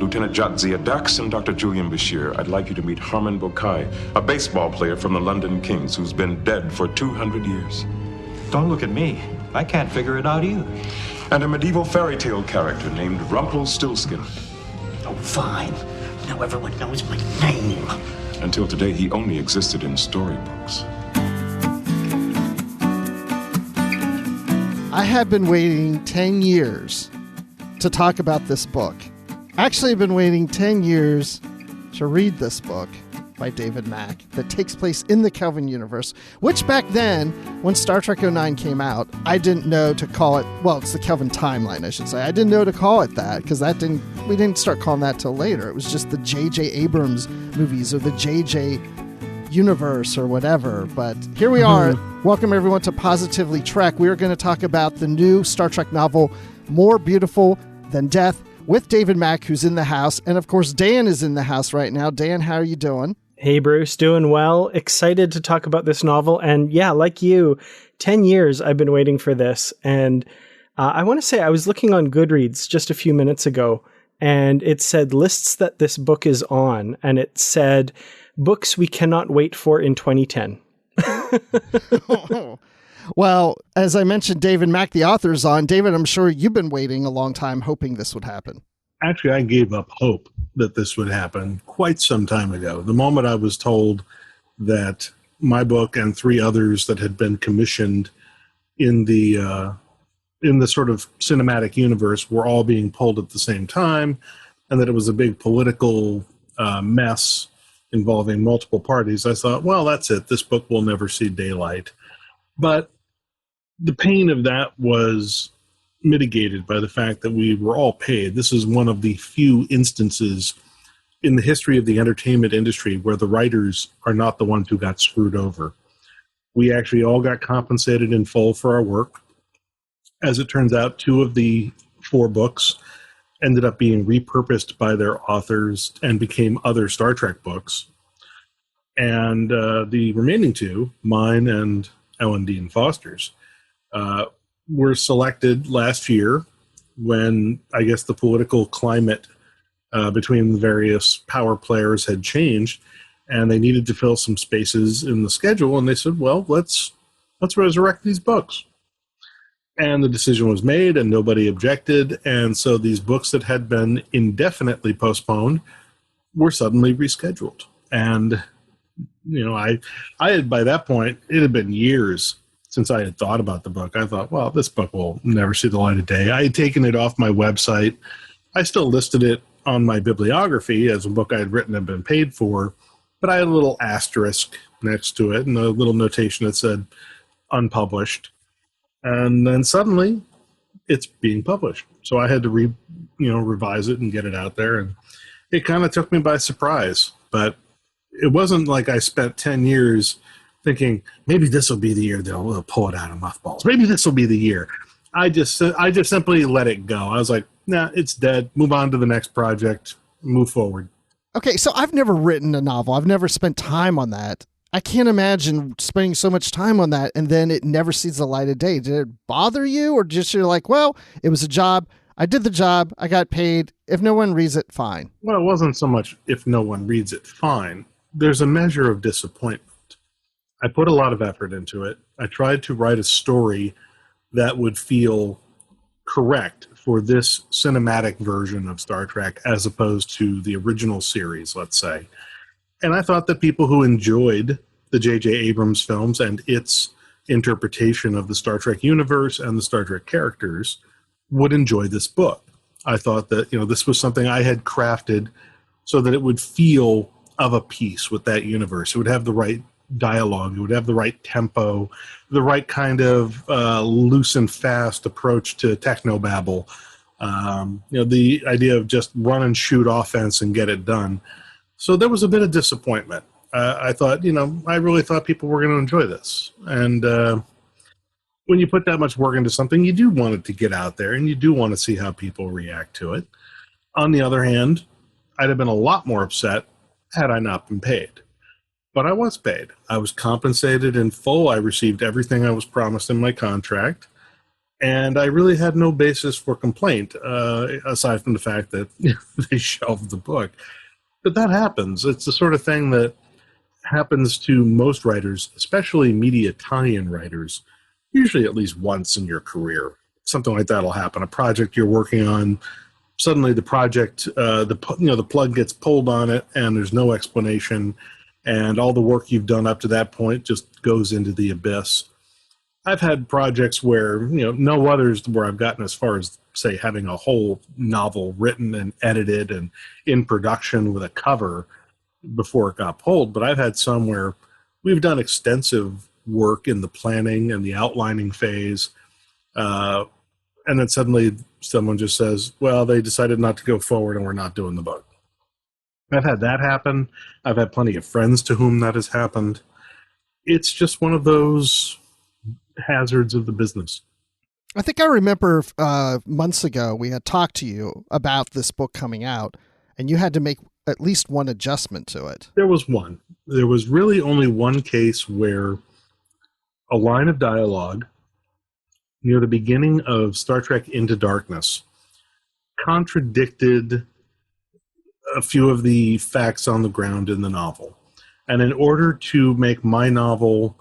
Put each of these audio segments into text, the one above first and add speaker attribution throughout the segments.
Speaker 1: Lieutenant Jadzia Dax and Dr. Julian Bashir, I'd like you to meet Harmon Bokai, a baseball player from the London Kings who's been dead for 200 years.
Speaker 2: Don't look at me. I can't figure it out either.
Speaker 1: And a medieval fairy tale character named Rumpelstiltskin.
Speaker 3: Oh, fine. Now everyone knows my name.
Speaker 1: Until today, he only existed in storybooks.
Speaker 4: I have been waiting 10 years to talk about this book. Actually, I've been waiting 10 years to read this book by David Mack that takes place in the Kelvin universe, which back then, when Star Trek 09 came out, I didn't know to call it, well, it's the Kelvin Timeline, I should say. I didn't know to call it that because we didn't start calling that till later. It was just the J.J. Abrams movies or the J.J. universe or whatever. But here we are. Welcome everyone to Positively Trek. We are going to talk about the new Star Trek novel, More Beautiful Than Death, with David Mack, who's in the house. And of course, Dan is in the house right now. Dan, how are you doing?
Speaker 5: Hey, Bruce, doing well. Excited to talk about this novel. And yeah, like you, 10 years I've been waiting for this. And I want to say I was looking on Goodreads just a few minutes ago, and it said lists that this book is on. And it said books we cannot wait for in 2010.
Speaker 4: Well, as I mentioned, David Mack, the author, is on. David, I'm sure you've been waiting a long time hoping this would happen.
Speaker 6: Actually, I gave up hope that this would happen quite some time ago. The moment I was told that my book and 3 others that had been commissioned in the sort of cinematic universe were all being pulled at the same time, and that it was a big political mess involving multiple parties, I thought, well, that's it. This book will never see daylight. But the pain of that was mitigated by the fact that we were all paid. This is one of the few instances in the history of the entertainment industry where the writers are not the ones who got screwed over. We actually all got compensated in full for our work. As it turns out, 2 of the 4 books ended up being repurposed by their authors and became other Star Trek books. And the remaining 2, mine and Ellen Dean Foster's, were selected last year when I guess the political climate between the various power players had changed, and they needed to fill some spaces in the schedule. And they said, well, let's resurrect these books. And the decision was made, and nobody objected. And so these books that had been indefinitely postponed were suddenly rescheduled. And you know, I had, by that point, it had been years since I had thought about the book. I thought, well, this book will never see the light of day. I had taken it off my website. I still listed it on my bibliography as a book I had written and been paid for, but I had a little asterisk next to it and a little notation that said unpublished. And then suddenly it's being published. So I had to revise it and get it out there. And it kind of took me by surprise, but it wasn't like I spent 10 years thinking, maybe this will be the year they'll pull it out of mothballs. Maybe this will be the year. I just simply let it go. I was like, nah, it's dead. Move on to the next project. Move forward.
Speaker 4: Okay, so I've never written a novel. I've never spent time on that. I can't imagine spending so much time on that and then it never sees the light of day. Did it bother you, or just you're like, well, it was a job. I did the job. I got paid. If no one reads it, fine.
Speaker 6: Well, it wasn't so much if no one reads it, fine. There's a measure of disappointment. I put a lot of effort into it. I tried to write a story that would feel correct for this cinematic version of Star Trek as opposed to the original series, let's say. And I thought that people who enjoyed the J.J. Abrams films and its interpretation of the Star Trek universe and the Star Trek characters would enjoy this book. I thought that, this was something I had crafted so that it would feel of a piece with that universe. It would have the right dialogue. It would have the right tempo, the right kind of loose and fast approach to technobabble. The idea of just run and shoot offense and get it done. So there was a bit of disappointment. I thought, I really thought people were going to enjoy this. And when you put that much work into something, you do want it to get out there and you do want to see how people react to it. On the other hand, I'd have been a lot more upset had I not been paid. But I was paid. I was compensated in full. I received everything I was promised in my contract. And I really had no basis for complaint, aside from the fact that they shelved the book. But that happens. It's the sort of thing that happens to most writers, especially media tie-in writers, usually at least once in your career. Something like that will happen. A project you're working on, suddenly the project, the plug gets pulled on it, and there's no explanation, and all the work you've done up to that point just goes into the abyss. I've had projects where, no others where I've gotten as far as, say, having a whole novel written and edited and in production with a cover before it got pulled. But I've had some where we've done extensive work in the planning and the outlining phase. And then suddenly someone just says, well, they decided not to go forward and we're not doing the book. I've had that happen. I've had plenty of friends to whom that has happened. It's just one of those hazards of the business.
Speaker 4: I think I remember months ago we had talked to you about this book coming out, and you had to make at least one adjustment to it.
Speaker 6: There was one. There was really only one case where a line of dialogue near the beginning of Star Trek Into Darkness contradicted a few of the facts on the ground in the novel. And in order to make my novel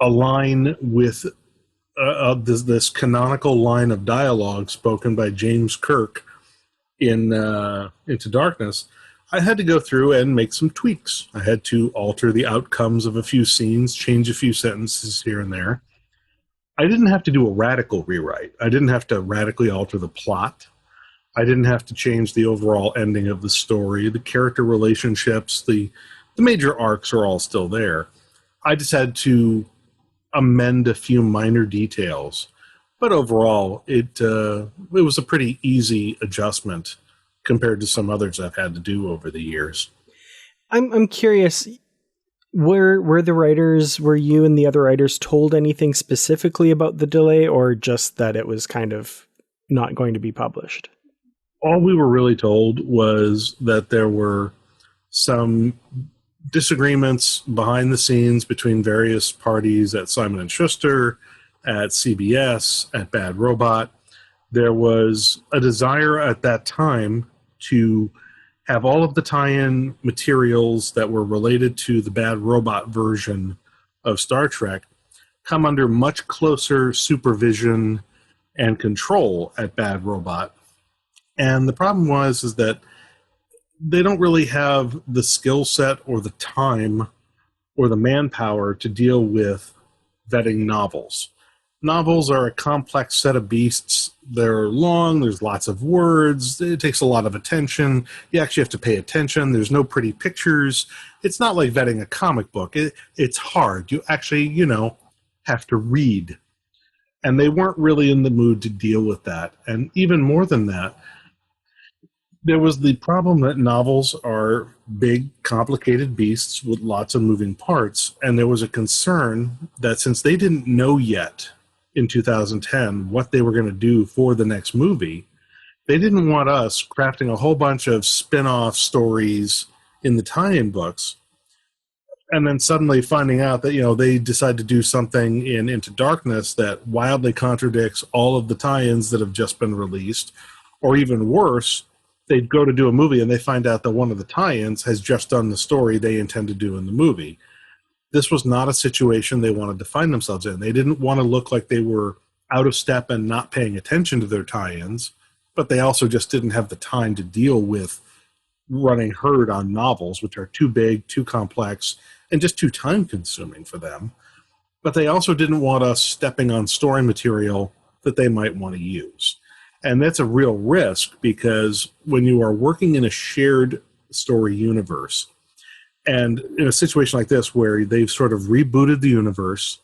Speaker 6: align with this canonical line of dialogue spoken by James Kirk in Into Darkness, I had to go through and make some tweaks. I had to alter the outcomes of a few scenes, change a few sentences here and there. I didn't have to do a radical rewrite. I didn't have to radically alter the plot. I didn't have to change the overall ending of the story. The character relationships, the major arcs are all still there. I just had to amend a few minor details. But overall, it was a pretty easy adjustment compared to some others I've had to do over the years.
Speaker 5: I'm curious, were you and the other writers told anything specifically about the delay, or just that it was kind of not going to be published?
Speaker 6: All we were really told was that there were some disagreements behind the scenes between various parties at Simon & Schuster, at CBS, at Bad Robot. There was a desire at that time to have all of the tie-in materials that were related to the Bad Robot version of Star Trek come under much closer supervision and control at Bad Robot. And the problem is that they don't really have the skill set or the time or the manpower to deal with vetting novels. Novels are a complex set of beasts. They're long, there's lots of words, it takes a lot of attention. You actually have to pay attention. There's no pretty pictures. It's not like vetting a comic book. It's hard. You actually, have to read. And they weren't really in the mood to deal with that. And even more than that, there was the problem that novels are big, complicated beasts with lots of moving parts, and there was a concern that since they didn't know yet in 2010 what they were going to do for the next movie, they didn't want us crafting a whole bunch of spin-off stories in the tie-in books, and then suddenly finding out that, they decide to do something in Into Darkness that wildly contradicts all of the tie-ins that have just been released, or even worse, they'd go to do a movie and they find out that one of the tie-ins has just done the story they intend to do in the movie. This was not a situation they wanted to find themselves in. They didn't want to look like they were out of step and not paying attention to their tie-ins, but they also just didn't have the time to deal with running herd on novels, which are too big, too complex, and just too time-consuming for them. But they also didn't want us stepping on story material that they might want to use. And that's a real risk, because when you are working in a shared story universe, and in a situation like this where they've sort of rebooted the universe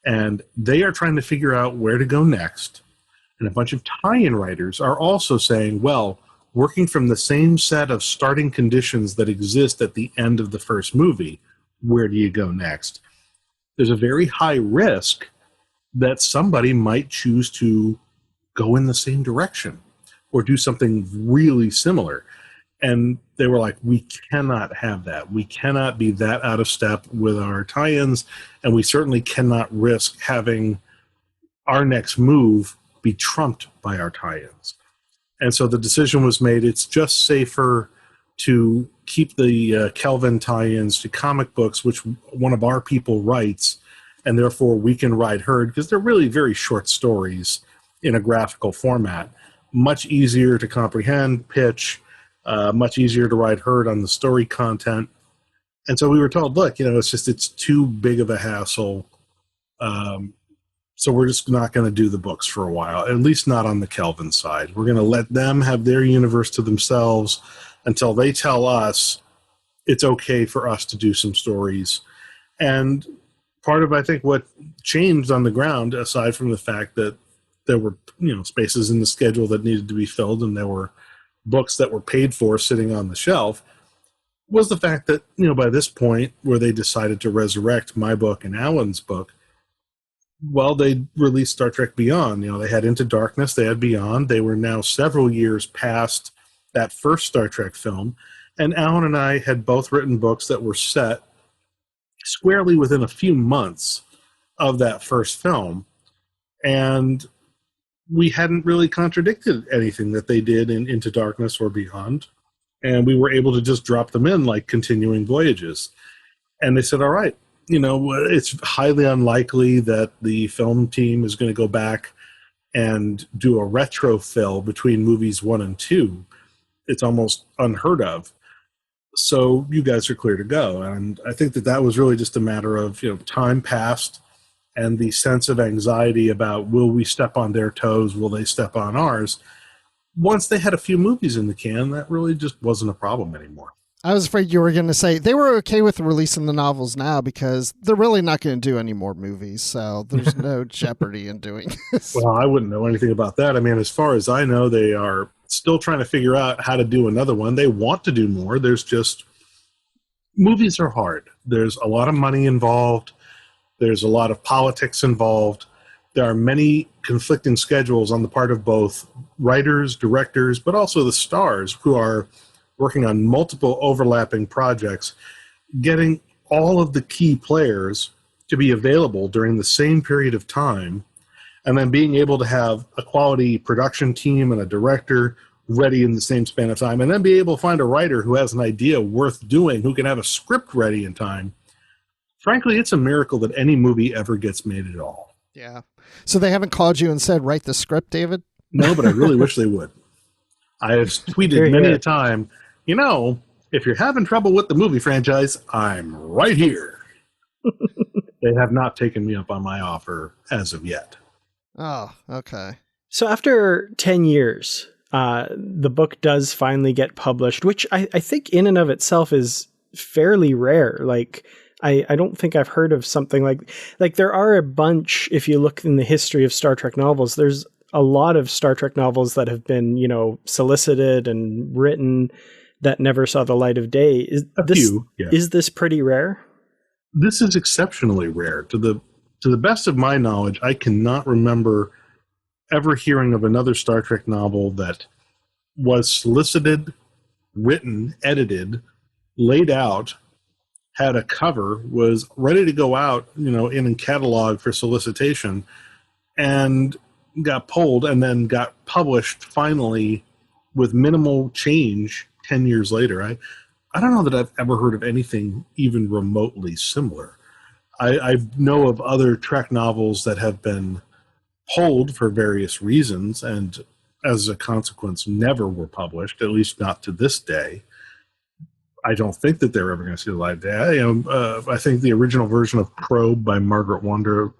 Speaker 6: and they are trying to figure out where to go next, and a bunch of tie-in writers are also saying, well, working from the same set of starting conditions that exist at the end of the first movie, where do you go next? There's a very high risk that somebody might choose to go in the same direction or do something really similar. And they were like, we cannot have that. We cannot be that out of step with our tie-ins, and we certainly cannot risk having our next move be trumped by our tie-ins. And so the decision was made, it's just safer to keep the Kelvin tie-ins to comic books, which one of our people writes, and therefore we can write her, because they're really very short stories in a graphical format. Much easier to comprehend, pitch, much easier to write herd on the story content. And so we were told, look, it's too big of a hassle. So we're just not going to do the books for a while, at least not on the Kelvin side. We're going to let them have their universe to themselves until they tell us it's okay for us to do some stories. And part of, I think, what changed on the ground, aside from the fact that there were, spaces in the schedule that needed to be filled and there were books that were paid for sitting on the shelf, was the fact that, by this point where they decided to resurrect my book and Alan's book, well, they released Star Trek Beyond. They had Into Darkness, they had Beyond. They were now several years past that first Star Trek film. And Alan and I had both written books that were set squarely within a few months of that first film. And we hadn't really contradicted anything that they did in Into Darkness or Beyond. And we were able to just drop them in like continuing voyages. And they said, all right, it's highly unlikely that the film team is going to go back and do a retro fill between movies 1 and 2. It's almost unheard of. So you guys are clear to go. And I think that was really just a matter of, time passed and the sense of anxiety about, will we step on their toes? Will they step on ours? Once they had a few movies in the can, that really just wasn't a problem anymore.
Speaker 4: I was afraid you were going to say they were okay with releasing the novels now because they're really not going to do any more movies. So there's no jeopardy in doing this.
Speaker 6: Well, I wouldn't know anything about that. I mean, as far as I know, they are still trying to figure out how to do another one. They want to do more. There's just, movies are hard. There's a lot of money involved. There's a lot of politics involved. There are many conflicting schedules on the part of both writers, directors, but also the stars who are working on multiple overlapping projects, getting all of the key players to be available during the same period of time, and then being able to have a quality production team and a director ready in the same span of time, and then be able to find a writer who has an idea worth doing, who can have a script ready in time. Frankly, it's a miracle that any movie ever gets made at all.
Speaker 4: Yeah. So they haven't called you and said, write the script, David?
Speaker 6: No, but I really wish they would. I have tweeted many a time, if you're having trouble with the movie franchise, I'm right here. They have not taken me up on my offer as of yet.
Speaker 4: Oh, okay.
Speaker 5: So after 10 years, the book does finally get published, which I think in and of itself is fairly rare. Like, I don't think I've heard of something like there are a bunch, if you look in the history of Star Trek novels, there's a lot of Star Trek novels that have been, solicited and written that never saw the light of day. Is this pretty rare?
Speaker 6: This is exceptionally rare. To the best of my knowledge, I cannot remember ever hearing of another Star Trek novel that was solicited, written, edited, laid out, had a cover, was ready to go out, in a catalog for solicitation, and got pulled and then got published finally with minimal change 10 years later. I don't know that I've ever heard of anything even remotely similar. I know of other Trek novels that have been pulled for various reasons and as a consequence never were published, at least not to this day. I don't think that they're ever going to see the light of day. I think the original version of Probe by Margaret Wander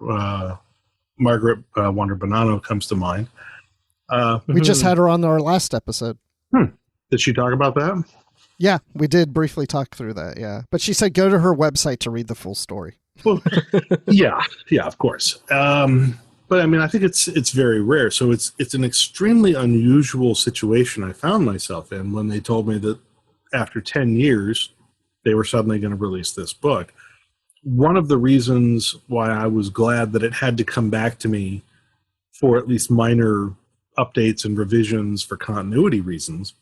Speaker 6: Bonanno comes to mind.
Speaker 4: We just had her on our last episode.
Speaker 6: Did she talk about that?
Speaker 4: Yeah, we did briefly talk through that, yeah. But she said go to her website to read the full story.
Speaker 6: Well, yeah, of course. But I mean, I think it's very rare. So it's an extremely unusual situation I found myself in when they told me that after 10 years, they were suddenly going to release this book. One of the reasons why I was glad that it had to come back to me for at least minor updates and revisions for continuity reasons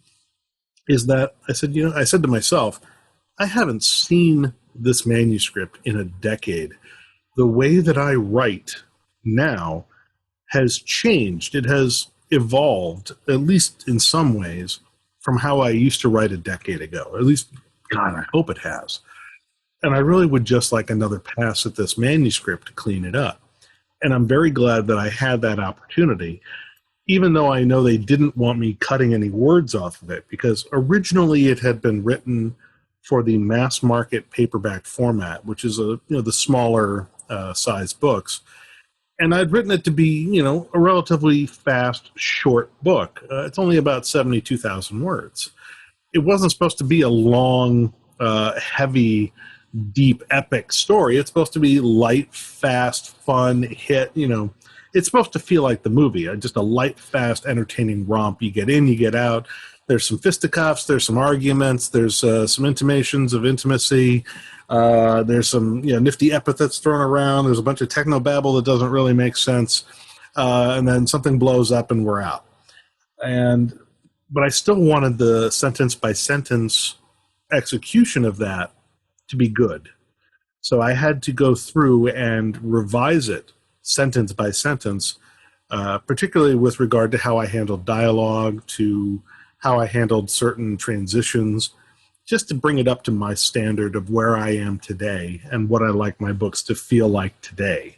Speaker 6: is that I said to myself, I haven't seen this manuscript in a decade. The way that I write now has changed. It has evolved, at least in some ways, from how I used to write a decade ago. At least, God, I hope it has. And I really would just like another pass at this manuscript to clean it up. And I'm very glad that I had that opportunity, even though I know they didn't want me cutting any words off of it, because originally it had been written for the mass market paperback format, which is the smaller size books. And I'd written it to be, a relatively fast, short book. It's only about 72,000 words. It wasn't supposed to be a long, heavy, deep, epic story. It's supposed to be light, fast, fun, hit, It's supposed to feel like the movie, just a light, fast, entertaining romp. You get in, you get out. There's some fisticuffs, there's some arguments, there's some intimations of intimacy. There's some nifty epithets thrown around. There's a bunch of technobabble that doesn't really make sense. And then something blows up and we're out. But I still wanted the sentence-by-sentence execution of that to be good. So I had to go through and revise it sentence by sentence, particularly with regard to how I handled dialogue, to how I handled certain transitions, just to bring it up to my standard of where I am today and what I like my books to feel like today.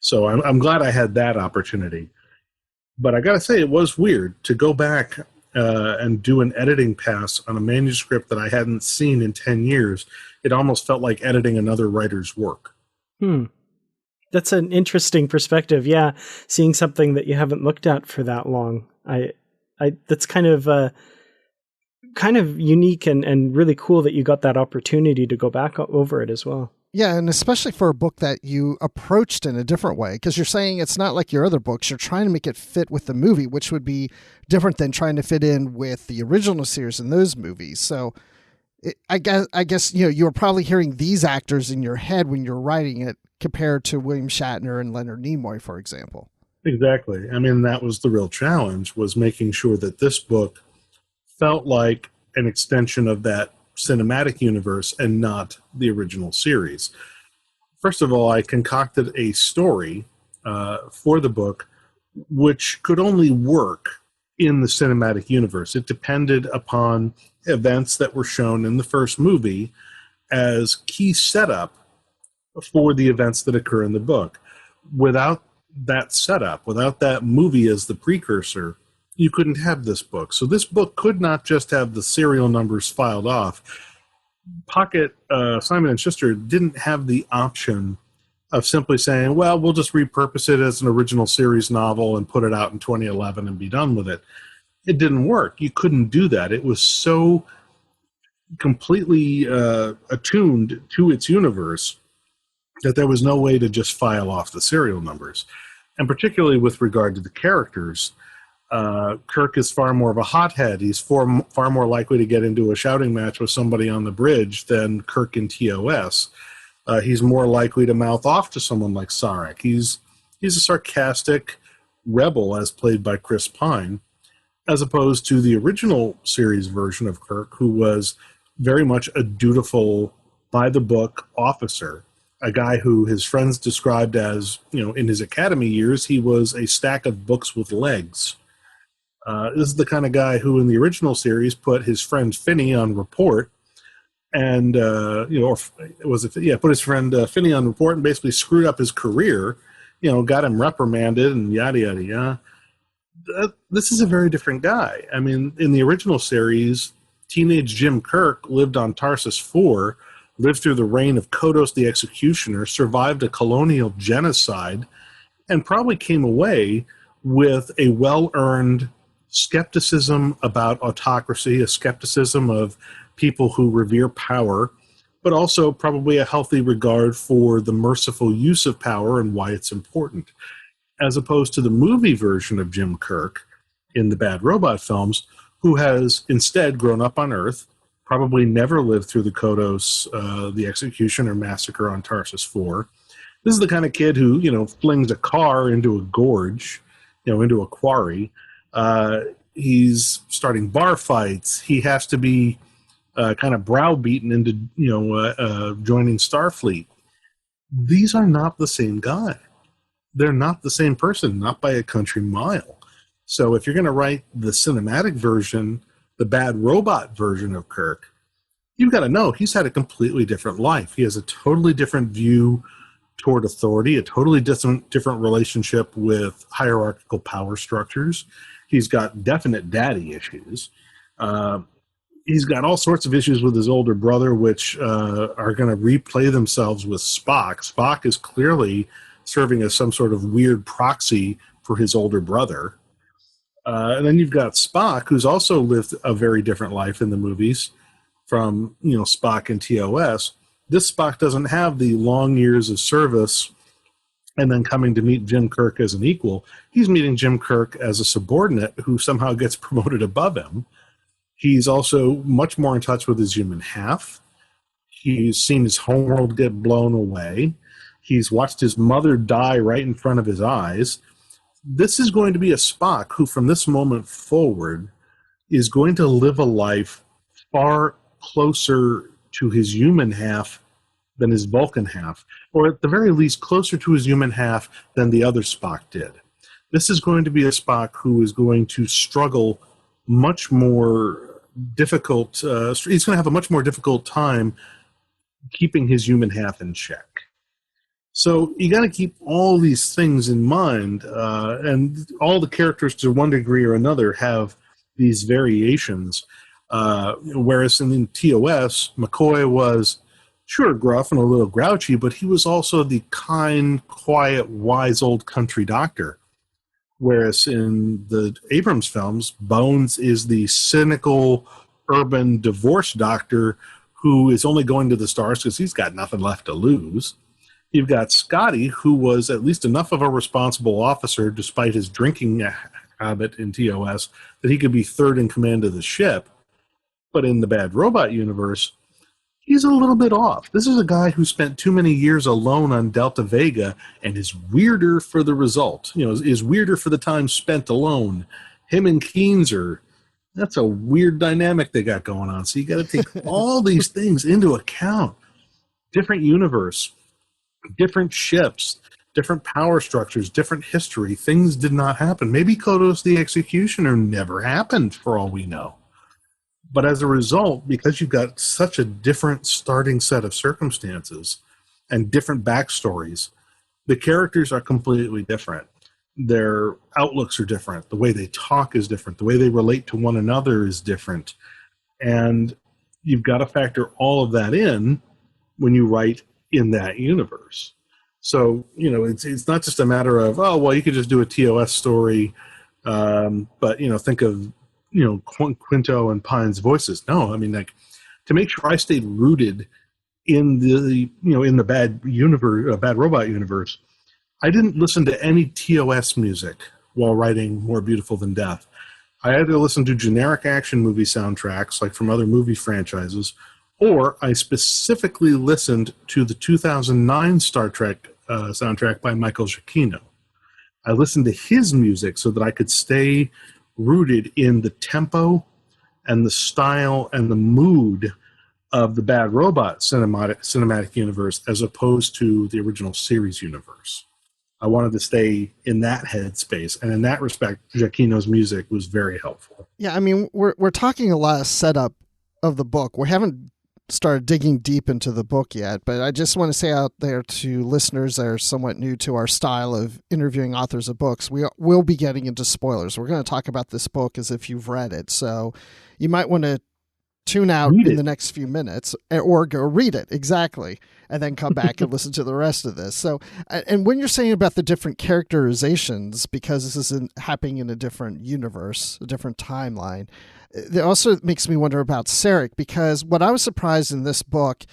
Speaker 6: So I'm glad I had that opportunity. But I got to say, it was weird to go back and do an editing pass on a manuscript that I hadn't seen in 10 years. It almost felt like editing another writer's work.
Speaker 5: That's an interesting perspective. Yeah, seeing something that you haven't looked at for that long. That's kind of unique and really cool that you got that opportunity to go back over it as well.
Speaker 4: Yeah, and especially for a book that you approached in a different way, because you're saying it's not like your other books. You're trying to make it fit with the movie, which would be different than trying to fit in with the original series in those movies. So I guess you were probably hearing these actors in your head when you're writing it compared to William Shatner and Leonard Nimoy, for example.
Speaker 6: Exactly. I mean, that was the real challenge, was making sure that this book felt like an extension of that cinematic universe and not the original series. First of all, I concocted a story for the book which could only work in the cinematic universe. It depended upon events that were shown in the first movie as key setup for the events that occur in the book. Without that setup, without that movie as the precursor, you couldn't have this book. So this book could not just have the serial numbers filed off. Pocket, Simon & Schuster didn't have the option of simply saying, well, we'll just repurpose it as an original series novel and put it out in 2011 and be done with it. It didn't work. You couldn't do that. It was so completely attuned to its universe that there was no way to just file off the serial numbers. And particularly with regard to the characters, Kirk is far more of a hothead. He's far more likely to get into a shouting match with somebody on the bridge than Kirk in TOS. He's more likely to mouth off to someone like Sarek. He's a sarcastic rebel, as played by Chris Pine, as opposed to the original series version of Kirk, who was very much a dutiful, by-the-book officer, a guy who his friends described as, in his academy years, he was a stack of books with legs. This is the kind of guy who in the original series put his friend Finney on report and, put his friend Finney on report and basically screwed up his career, got him reprimanded and yada, yada, yada. This is a very different guy. I mean, in the original series, teenage Jim Kirk lived on Tarsus 4, lived through the reign of Kodos the Executioner, survived a colonial genocide, and probably came away with a well-earned skepticism about autocracy, a skepticism of people who revere power, but also probably a healthy regard for the merciful use of power and why it's important. As opposed to the movie version of Jim Kirk in the Bad Robot films, who has instead grown up on Earth, probably never lived through the Kodos, the execution or massacre on Tarsus 4. This is the kind of kid who, flings a car into a gorge, into a quarry. He's starting bar fights. He has to be kind of browbeaten into, joining Starfleet. These are not the same guy. they're not the same person, not by a country mile. So if you're going to write the cinematic version, the bad robot version of Kirk, you've got to know he's had a completely different life. He has a totally different view toward authority, a totally different relationship with hierarchical power structures. He's got definite daddy issues. He's got all sorts of issues with his older brother, which are going to replay themselves with Spock. Spock is clearly serving as some sort of weird proxy for his older brother. And then you've got Spock, who's also lived a very different life in the movies from, Spock and TOS. This Spock doesn't have the long years of service and then coming to meet Jim Kirk as an equal. He's meeting Jim Kirk as a subordinate who somehow gets promoted above him. He's also much more in touch with his human half. He's seen his homeworld get blown away. He's watched his mother die right in front of his eyes. This is going to be a Spock who, from this moment forward, is going to live a life far closer to his human half than his Vulcan half, or at the very least closer to his human half than the other Spock did. This is going to be a Spock who is going to struggle much more difficult. He's going to have a much more difficult time keeping his human half in check. So you got to keep all these things in mind, and all the characters to one degree or another have these variations. Whereas in TOS, McCoy was sure gruff and a little grouchy, but he was also the kind, quiet, wise old country doctor. Whereas in the Abrams films, Bones is the cynical, urban divorce doctor who is only going to the stars because he's got nothing left to lose. You've got Scotty, who was at least enough of a responsible officer, despite his drinking habit in TOS, that he could be third in command of the ship. But in the Bad Robot universe, he's a little bit off. This is a guy who spent too many years alone on Delta Vega and is weirder for the result. Is weirder for the time spent alone. Him and Keenser, that's a weird dynamic they got going on. So you got to take all these things into account. Different universe, different ships, different power structures, different history. Things did not happen. Maybe Kodos the Executioner never happened, for all we know. But as a result, because you've got such a different starting set of circumstances and different backstories, the characters are completely different. Their outlooks are different. The way they talk is different. The way they relate to one another is different. And you've got to factor all of that in when you write in that universe. So, it's not just a matter of, you could just do a TOS story, but, think of, Quinto and Pine's voices. No, to make sure I stayed rooted in the Bad Robot universe, I didn't listen to any TOS music while writing More Beautiful Than Death. I had to listen to generic action movie soundtracks, like from other movie franchises, or I specifically listened to the 2009 Star Trek soundtrack by Michael Giacchino. I listened to his music so that I could stay rooted in the tempo and the style and the mood of the Bad Robot cinematic universe as opposed to the original series universe. I wanted to stay in that headspace, and in that respect, Giacchino's music was very helpful.
Speaker 4: Yeah, we're talking a lot of setup of the book. We haven't started digging deep into the book yet, but I just want to say out there to listeners that are somewhat new to our style of interviewing authors of books, we will be getting into spoilers. We're going to talk about this book as if you've read it, so you might want to tune out in the next few minutes or go read it, exactly, and then come back and listen to the rest of this. So, and when you're saying about the different characterizations, because this is happening in a different universe, a different timeline, it also makes me wonder about Sarek, because what I was surprised in this book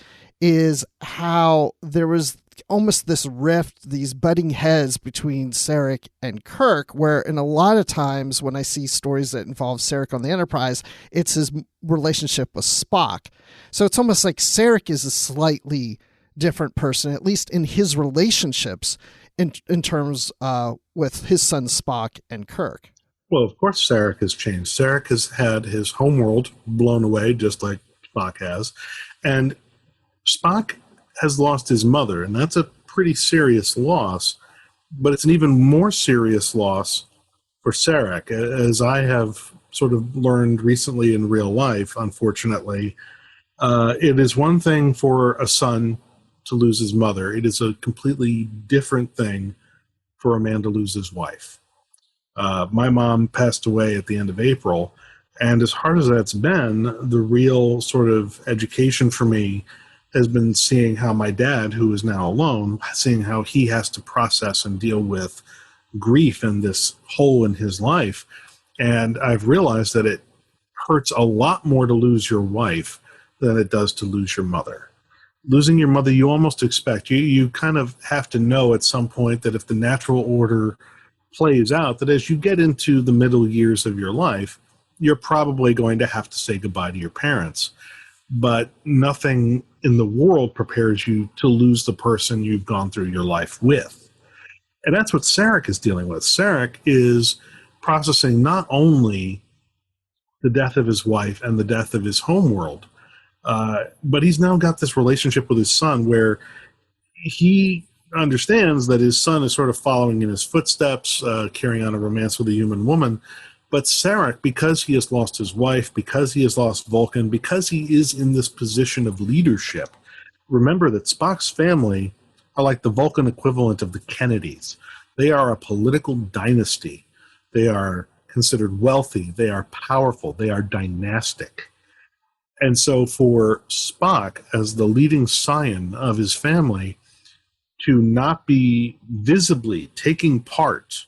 Speaker 4: is how there was almost this rift, these butting heads between Sarek and Kirk, where in a lot of times when I see stories that involve Sarek on the Enterprise, it's his relationship with Spock. So it's almost like Sarek is a slightly different person, at least in his relationships in terms with his son Spock and Kirk.
Speaker 6: Well, of course Sarek has changed. Sarek has had his homeworld blown away, just like Spock has. And Spock has lost his mother, and that's a pretty serious loss. But it's an even more serious loss for Sarek. As I have sort of learned recently in real life, unfortunately, it is one thing for a son to lose his mother. It is a completely different thing for a man to lose his wife. My mom passed away at the end of April, and as hard as that's been, the real sort of education for me has been seeing how my dad, who is now alone, seeing how he has to process and deal with grief and this hole in his life. And I've realized that it hurts a lot more to lose your wife than it does to lose your mother. Losing your mother, you almost expect, you kind of have to know at some point that if the natural order plays out, that as you get into the middle years of your life, you're probably going to have to say goodbye to your parents. But nothing in the world prepares you to lose the person you've gone through your life with. And that's what Sarek is dealing with. Sarek is processing not only the death of his wife and the death of his homeworld, but he's now got this relationship with his son where he understands that his son is sort of following in his footsteps, carrying on a romance with a human woman. But Sarek, because he has lost his wife, because he has lost Vulcan, because he is in this position of leadership, remember that Spock's family are like the Vulcan equivalent of the Kennedys. They are a political dynasty. They are considered wealthy. They are powerful. They are dynastic. And so for Spock, as the leading scion of his family, to not be visibly taking part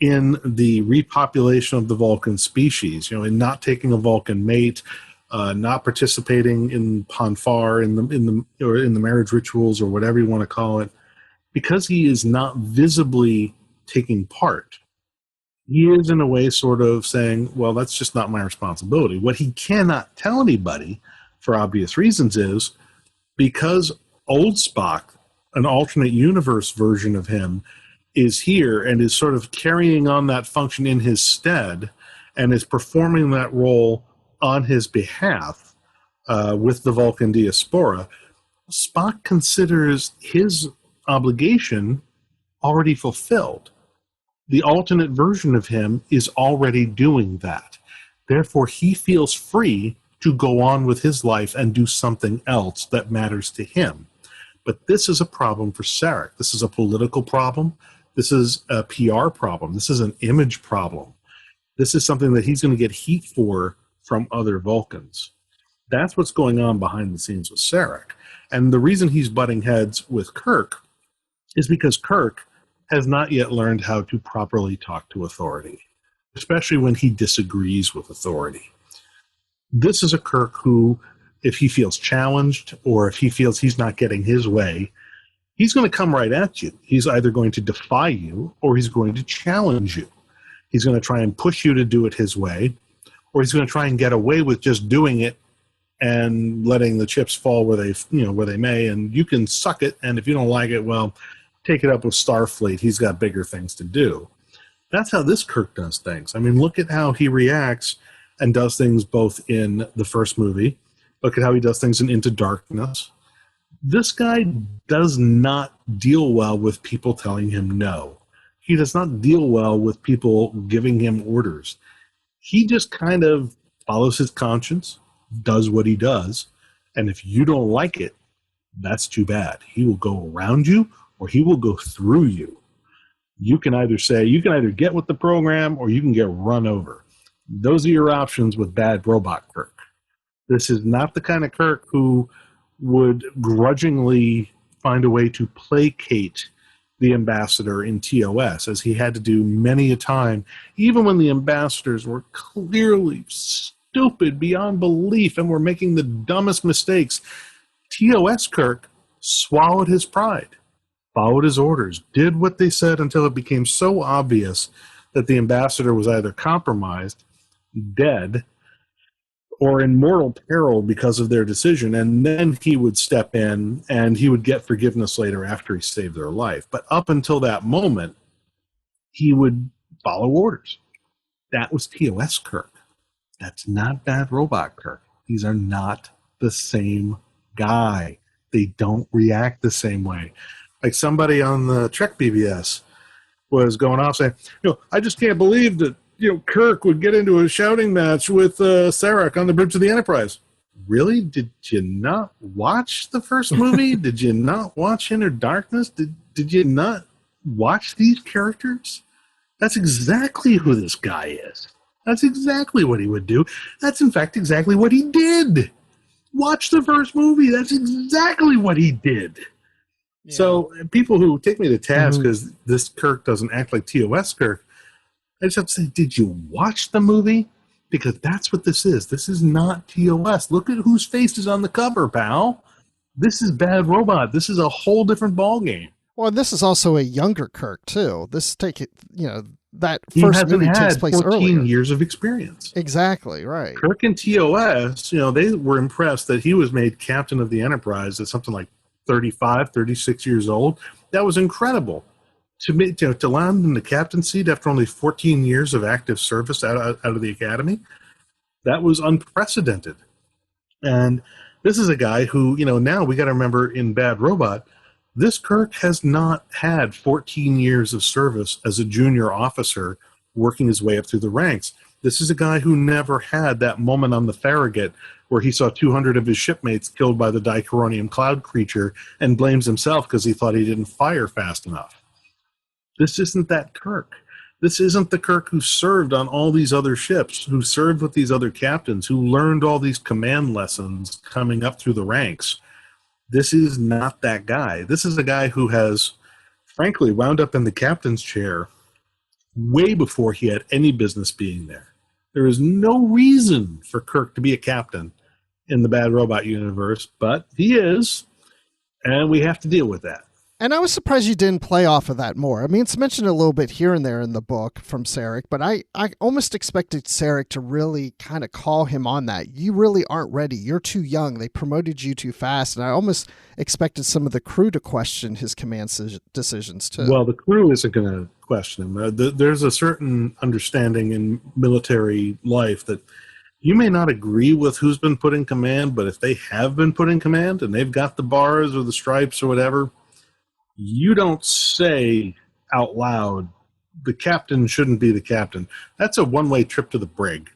Speaker 6: in the repopulation of the Vulcan species, in not taking a Vulcan mate, not participating in Ponfar, in the marriage rituals or whatever you want to call it, because he is not visibly taking part, he is in a way sort of saying, well, that's just not my responsibility. What he cannot tell anybody, for obvious reasons, is because old Spock, an alternate universe version of him, is here and is sort of carrying on that function in his stead and is performing that role on his behalf with the Vulcan diaspora, Spock considers his obligation already fulfilled. The alternate version of him is already doing that. Therefore, he feels free to go on with his life and do something else that matters to him. But this is a problem for Sarek. This is a political problem. This is a PR problem. This is an image problem. This is something that he's going to get heat for from other Vulcans. That's what's going on behind the scenes with Sarek. And the reason he's butting heads with Kirk is because Kirk has not yet learned how to properly talk to authority, especially when he disagrees with authority. This is a Kirk who, if he feels challenged or if he feels he's not getting his way, he's going to come right at you. He's either going to defy you or he's going to challenge you. He's going to try and push you to do it his way, or he's going to try and get away with just doing it and letting the chips fall where they may, and you can suck it, and if you don't like it, well, take it up with Starfleet. He's got bigger things to do. That's how this Kirk does things. I mean, look at how he reacts and does things both in the first movie. Look at how he does things in Into Darkness. This guy does not deal well with people telling him no. He does not deal well with people giving him orders. He just kind of follows his conscience, does what he does, and if you don't like it, that's too bad. He will go around you or he will go through you. You can either get with the program or you can get run over. Those are your options with bad robot Kirk. This is not the kind of Kirk who would grudgingly find a way to placate the ambassador in TOS, as he had to do many a time, even when the ambassadors were clearly stupid beyond belief and were making the dumbest mistakes. TOS Kirk swallowed his pride, followed his orders, did what they said until it became so obvious that the ambassador was either compromised, dead, or in mortal peril because of their decision, and then he would step in and he would get forgiveness later after he saved their life. But up until that moment, he would follow orders. That was TOS Kirk. That's not bad robot Kirk. These are not the same guy. They don't react the same way. Like somebody on the Trek BBS was going off saying, I just can't believe that, Kirk would get into a shouting match with Sarek on the bridge of the Enterprise. Really? Did you not watch the first movie? Did you not watch Inner Darkness? Did you not watch these characters? That's exactly who this guy is. That's exactly what he would do. That's, in fact, exactly what he did. Watch the first movie. That's exactly what he did. Yeah. So people who take me to task because this Kirk doesn't act like TOS Kirk, I just have to say, did you watch the movie? Because that's what this is. This is not TOS. Look at whose face is on the cover, pal. This is Bad Robot. This is a whole different ballgame.
Speaker 4: Well, this is also a younger Kirk, too. That first movie takes place earlier.
Speaker 6: 14 years of experience.
Speaker 4: Exactly, right.
Speaker 6: Kirk and TOS, they were impressed that he was made captain of the Enterprise at something like 35, 36 years old. That was incredible. To land in the captain seat after only 14 years of active service out of the academy, that was unprecedented. And this is a guy who, now we got to remember in Bad Robot, this Kirk has not had 14 years of service as a junior officer working his way up through the ranks. This is a guy who never had that moment on the Farragut where he saw 200 of his shipmates killed by the dichronium cloud creature and blames himself because he thought he didn't fire fast enough. This isn't that Kirk. This isn't the Kirk who served on all these other ships, who served with these other captains, who learned all these command lessons coming up through the ranks. This is not that guy. This is a guy who has, frankly, wound up in the captain's chair way before he had any business being there. There is no reason for Kirk to be a captain in the Bad Robot universe, but he is, and we have to deal with that.
Speaker 4: And I was surprised you didn't play off of that more. I mean, it's mentioned a little bit here and there in the book from Sarek, but I almost expected Sarek to really kind of call him on that. You really aren't ready. You're too young. They promoted you too fast. And I almost expected some of the crew to question his command decisions too.
Speaker 6: Well, the crew isn't going to question him. There's a certain understanding in military life that you may not agree with who's been put in command, but if they have been put in command and they've got the bars or the stripes or whatever, you don't say out loud, the captain shouldn't be the captain. That's a one-way trip to the brig.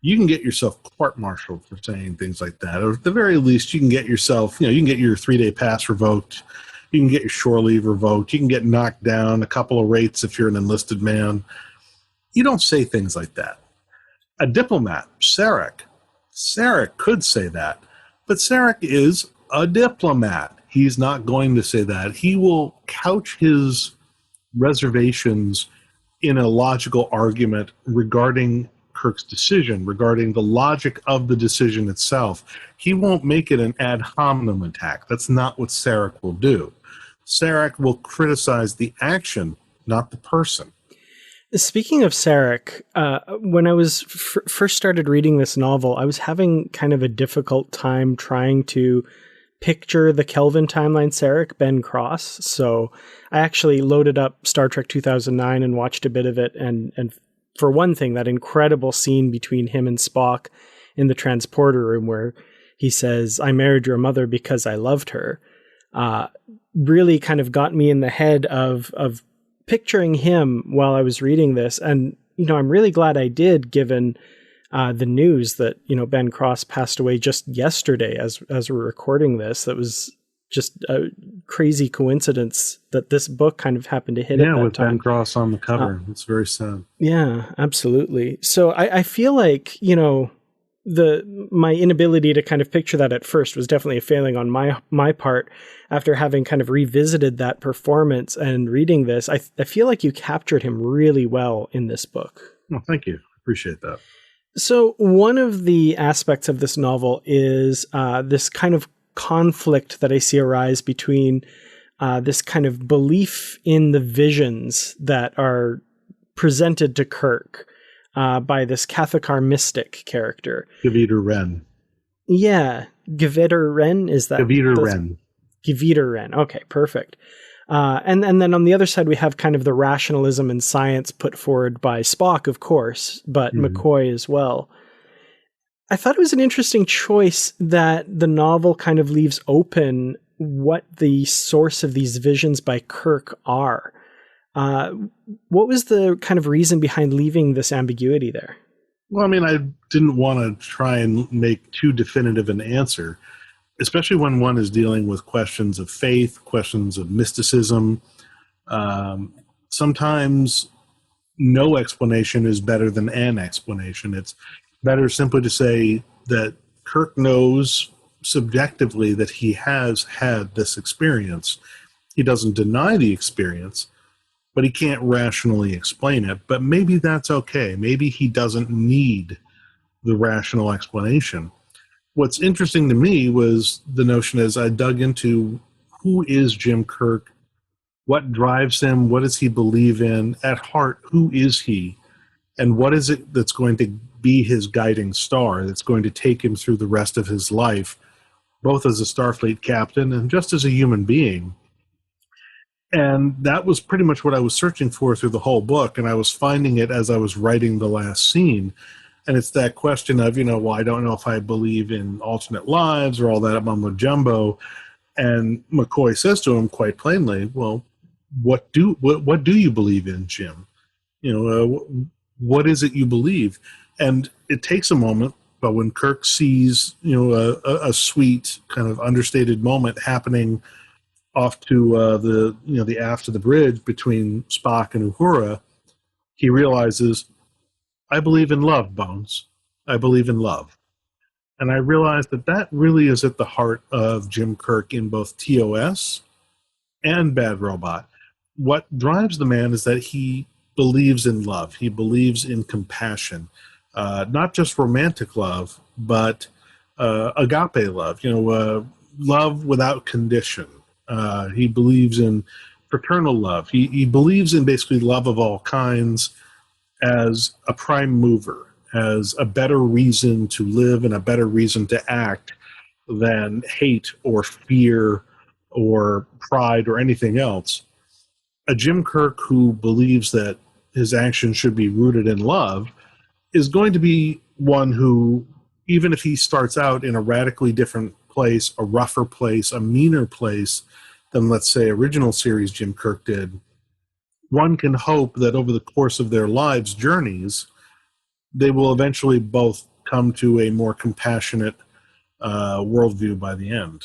Speaker 6: You can get yourself court-martialed for saying things like that. Or at the very least, you can get yourself, you can get your 3-day pass revoked. You can get your shore leave revoked. You can get knocked down a couple of rates if you're an enlisted man. You don't say things like that. A diplomat, Sarek could say that. But Sarek is a diplomat. He's not going to say that. He will couch his reservations in a logical argument regarding Kirk's decision, regarding the logic of the decision itself. He won't make it an ad hominem attack. That's not what Sarek will do. Sarek will criticize the action, not the person.
Speaker 5: Speaking of Sarek, when I was first started reading this novel, I was having kind of a difficult time trying to picture the Kelvin Timeline Sarek, Ben Cross. So I actually loaded up Star Trek 2009 and watched a bit of it. And for one thing, that incredible scene between him and Spock in the transporter room where he says, "I married your mother because I loved her," really kind of got me in the head of picturing him while I was reading this. And, I'm really glad I did, given the news that, Ben Cross passed away just yesterday as we're recording this. That was just a crazy coincidence that this book kind of happened to hit at that
Speaker 6: with
Speaker 5: time.
Speaker 6: Ben Cross on the cover. It's very sad.
Speaker 5: Yeah, absolutely. So I feel like, my inability to kind of picture that at first was definitely a failing on my part. After having kind of revisited that performance and reading this, I feel like you captured him really well in this book.
Speaker 6: Well, thank you. Appreciate that.
Speaker 5: So one of the aspects of this novel is this kind of conflict that I see arise between this kind of belief in the visions that are presented to Kirk by this Kathikar mystic character.
Speaker 6: Gavita Wren.
Speaker 5: Yeah. Gavita Wren, is that?
Speaker 6: Gavita Wren.
Speaker 5: Gavita Wren. Okay, perfect. And then on the other side, we have kind of the rationalism and science put forward by Spock, of course, but McCoy as well. I thought it was an interesting choice that the novel kind of leaves open what the source of these visions by Kirk are. What was the kind of reason behind leaving this ambiguity there?
Speaker 6: Well, I mean, I didn't want to try and make too definitive an answer, especially when one is dealing with questions of faith, questions of mysticism. Sometimes no explanation is better than an explanation. It's better simply to say that Kirk knows subjectively that he has had this experience. He doesn't deny the experience, but he can't rationally explain it. But maybe that's okay. Maybe he doesn't need the rational explanation. What's interesting to me was the notion as I dug into who is Jim Kirk, what drives him, what does he believe in, at heart, who is he, and what is it that's going to be his guiding star, that's going to take him through the rest of his life, both as a Starfleet captain and just as a human being. And that was pretty much what I was searching for through the whole book, and I was finding it as I was writing the last scene. And it's that question of, well, I don't know if I believe in alternate lives or all that mumbo jumbo. And McCoy says to him quite plainly, well, what do you believe in, Jim? What is it you believe? And it takes a moment, but when Kirk sees, a sweet kind of understated moment happening off to the aft of the bridge between Spock and Uhura, he realizes, I believe in love, Bones. I believe in love. And I realized that really is at the heart of Jim Kirk in both TOS and Bad Robot. What drives the man is that he believes in love. He believes in compassion. Not just romantic love, but agape love, love without condition. He believes in fraternal love. He believes in basically love of all kinds as a prime mover, as a better reason to live and a better reason to act than hate or fear or pride or anything else. A Jim Kirk who believes that his actions should be rooted in love is going to be one who, even if he starts out in a radically different place, a rougher place, a meaner place than, let's say, original series Jim Kirk did, one can hope that over the course of their lives' journeys, they will eventually both come to a more compassionate worldview by the end.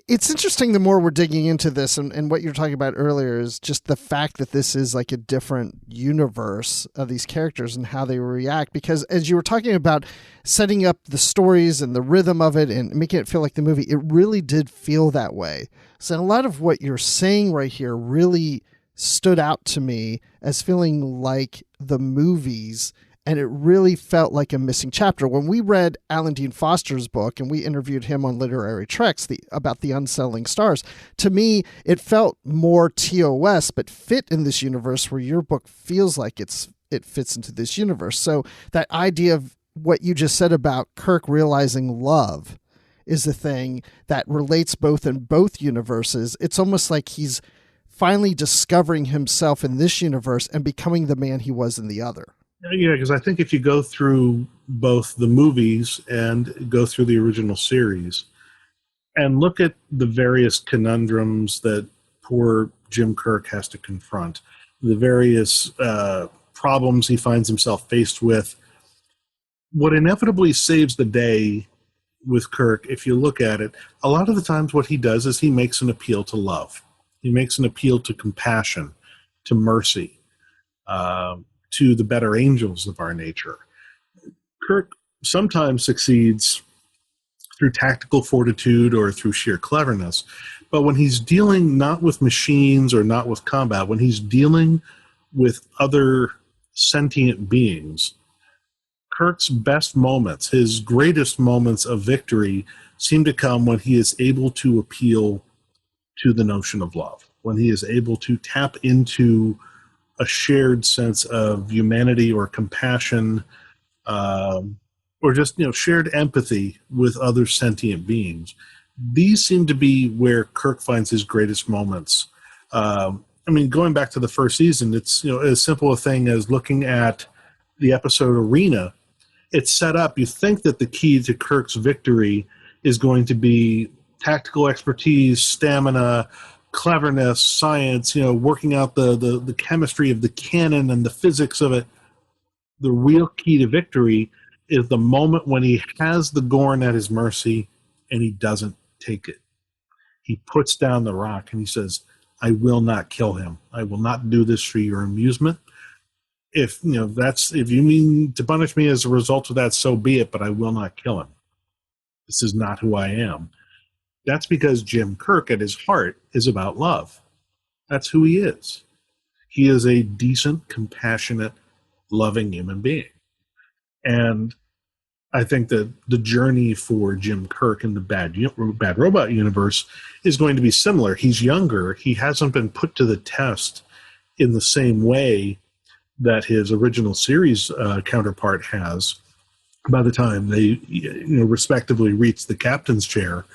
Speaker 4: It's interesting the more we're digging into this, and what you're talking about earlier is just the fact that this is like a different universe of these characters and how they react. Because as you were talking about setting up the stories and the rhythm of it and making it feel like the movie, it really did feel that way. So a lot of what you're saying right here really stood out to me as feeling like the movies, and it really felt like a missing chapter. When we read Alan Dean Foster's book and we interviewed him on Literary Treks about the unsettling stars, to me, it felt more TOS, but fit in this universe where your book feels like it fits into this universe. So that idea of what you just said about Kirk realizing love is the thing that relates both in both universes. It's almost like he's finally discovering himself in this universe and becoming the man he was in the other.
Speaker 6: Yeah, because I think if you go through both the movies and go through the original series and look at the various conundrums that poor Jim Kirk has to confront, the various problems he finds himself faced with, what inevitably saves the day with Kirk, if you look at it, a lot of the times what he does is he makes an appeal to love. He makes an appeal to compassion, to mercy, to the better angels of our nature. Kirk sometimes succeeds through tactical fortitude or through sheer cleverness, but when he's dealing not with machines or not with combat, when he's dealing with other sentient beings, Kirk's best moments, his greatest moments of victory, seem to come when he is able to appeal to the notion of love, when he is able to tap into a shared sense of humanity or compassion, or just shared empathy with other sentient beings. These seem to be where Kirk finds his greatest moments. Going back to the first season, it's as simple a thing as looking at the episode Arena. It's set up. You think that the key to Kirk's victory is going to be tactical expertise, stamina, cleverness, science, working out the chemistry of the cannon and the physics of it. The real key to victory is the moment when he has the Gorn at his mercy and he doesn't take it. He puts down the rock and he says, I will not kill him. I will not do this for your amusement. If you mean to punish me as a result of that, so be it, but I will not kill him. This is not who I am. That's because Jim Kirk at his heart is about love. That's who he is. He is a decent, compassionate, loving human being. And I think that the journey for Jim Kirk in the Bad Robot universe is going to be similar. He's younger. He hasn't been put to the test in the same way that his original series counterpart has by the time they respectively reach the captain's chair.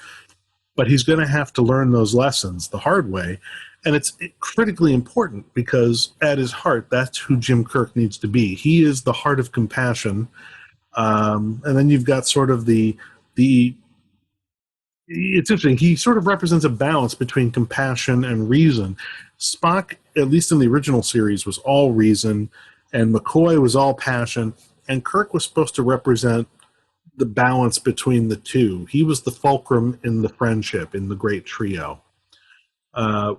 Speaker 6: But he's going to have to learn those lessons the hard way. And it's critically important because at his heart, that's who Jim Kirk needs to be. He is the heart of compassion. And then you've got sort of it's interesting. He sort of represents a balance between compassion and reason. Spock, at least in the original series, was all reason, and McCoy was all passion, and Kirk was supposed to represent the balance between the two. He was the fulcrum in the friendship, in the great trio.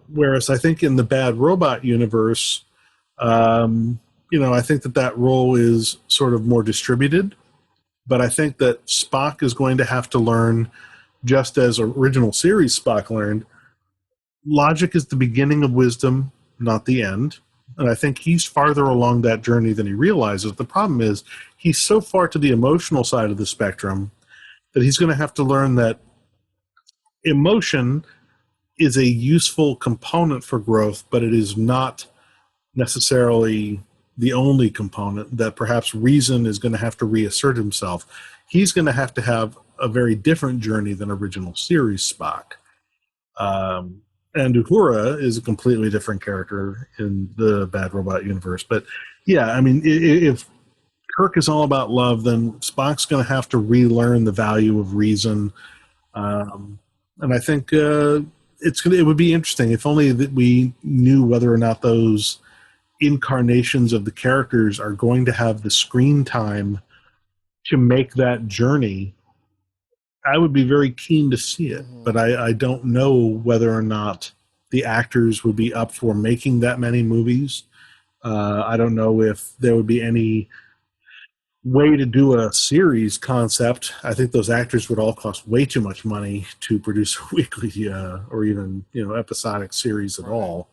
Speaker 6: Whereas I think in the Bad Robot universe, I think that role is sort of more distributed. But I think that Spock is going to have to learn, just as original series Spock learned, logic is the beginning of wisdom, not the end. And I think he's farther along that journey than he realizes. The problem is he's so far to the emotional side of the spectrum that he's going to have to learn that emotion is a useful component for growth, but it is not necessarily the only component, that perhaps reason is going to have to reassert himself. He's going to have a very different journey than original series Spock. And Uhura is a completely different character in the Bad Robot universe. But yeah, I mean, if Kirk is all about love, then Spock's going to have to relearn the value of reason. And I think it would be interesting if only that we knew whether or not those incarnations of the characters are going to have the screen time to make that journey. I would be very keen to see it, but I don't know whether or not the actors would be up for making that many movies. I don't know if there would be any way to do a series concept. I think those actors would all cost way too much money to produce a weekly or even episodic series at all.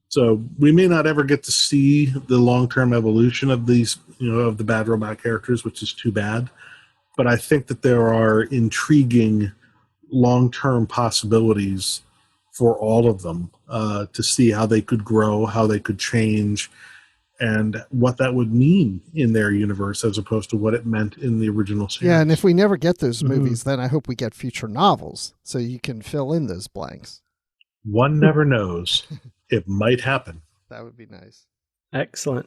Speaker 6: So we may not ever get to see the long-term evolution of these, of the Bad Robot characters, which is too bad. But I think that there are intriguing long-term possibilities for all of them to see how they could grow, how they could change, and what that would mean in their universe as opposed to what it meant in the original series.
Speaker 4: Yeah, and if we never get those movies, then I hope we get future novels so you can fill in those blanks.
Speaker 6: One never knows. It might happen.
Speaker 4: That would be nice.
Speaker 5: Excellent.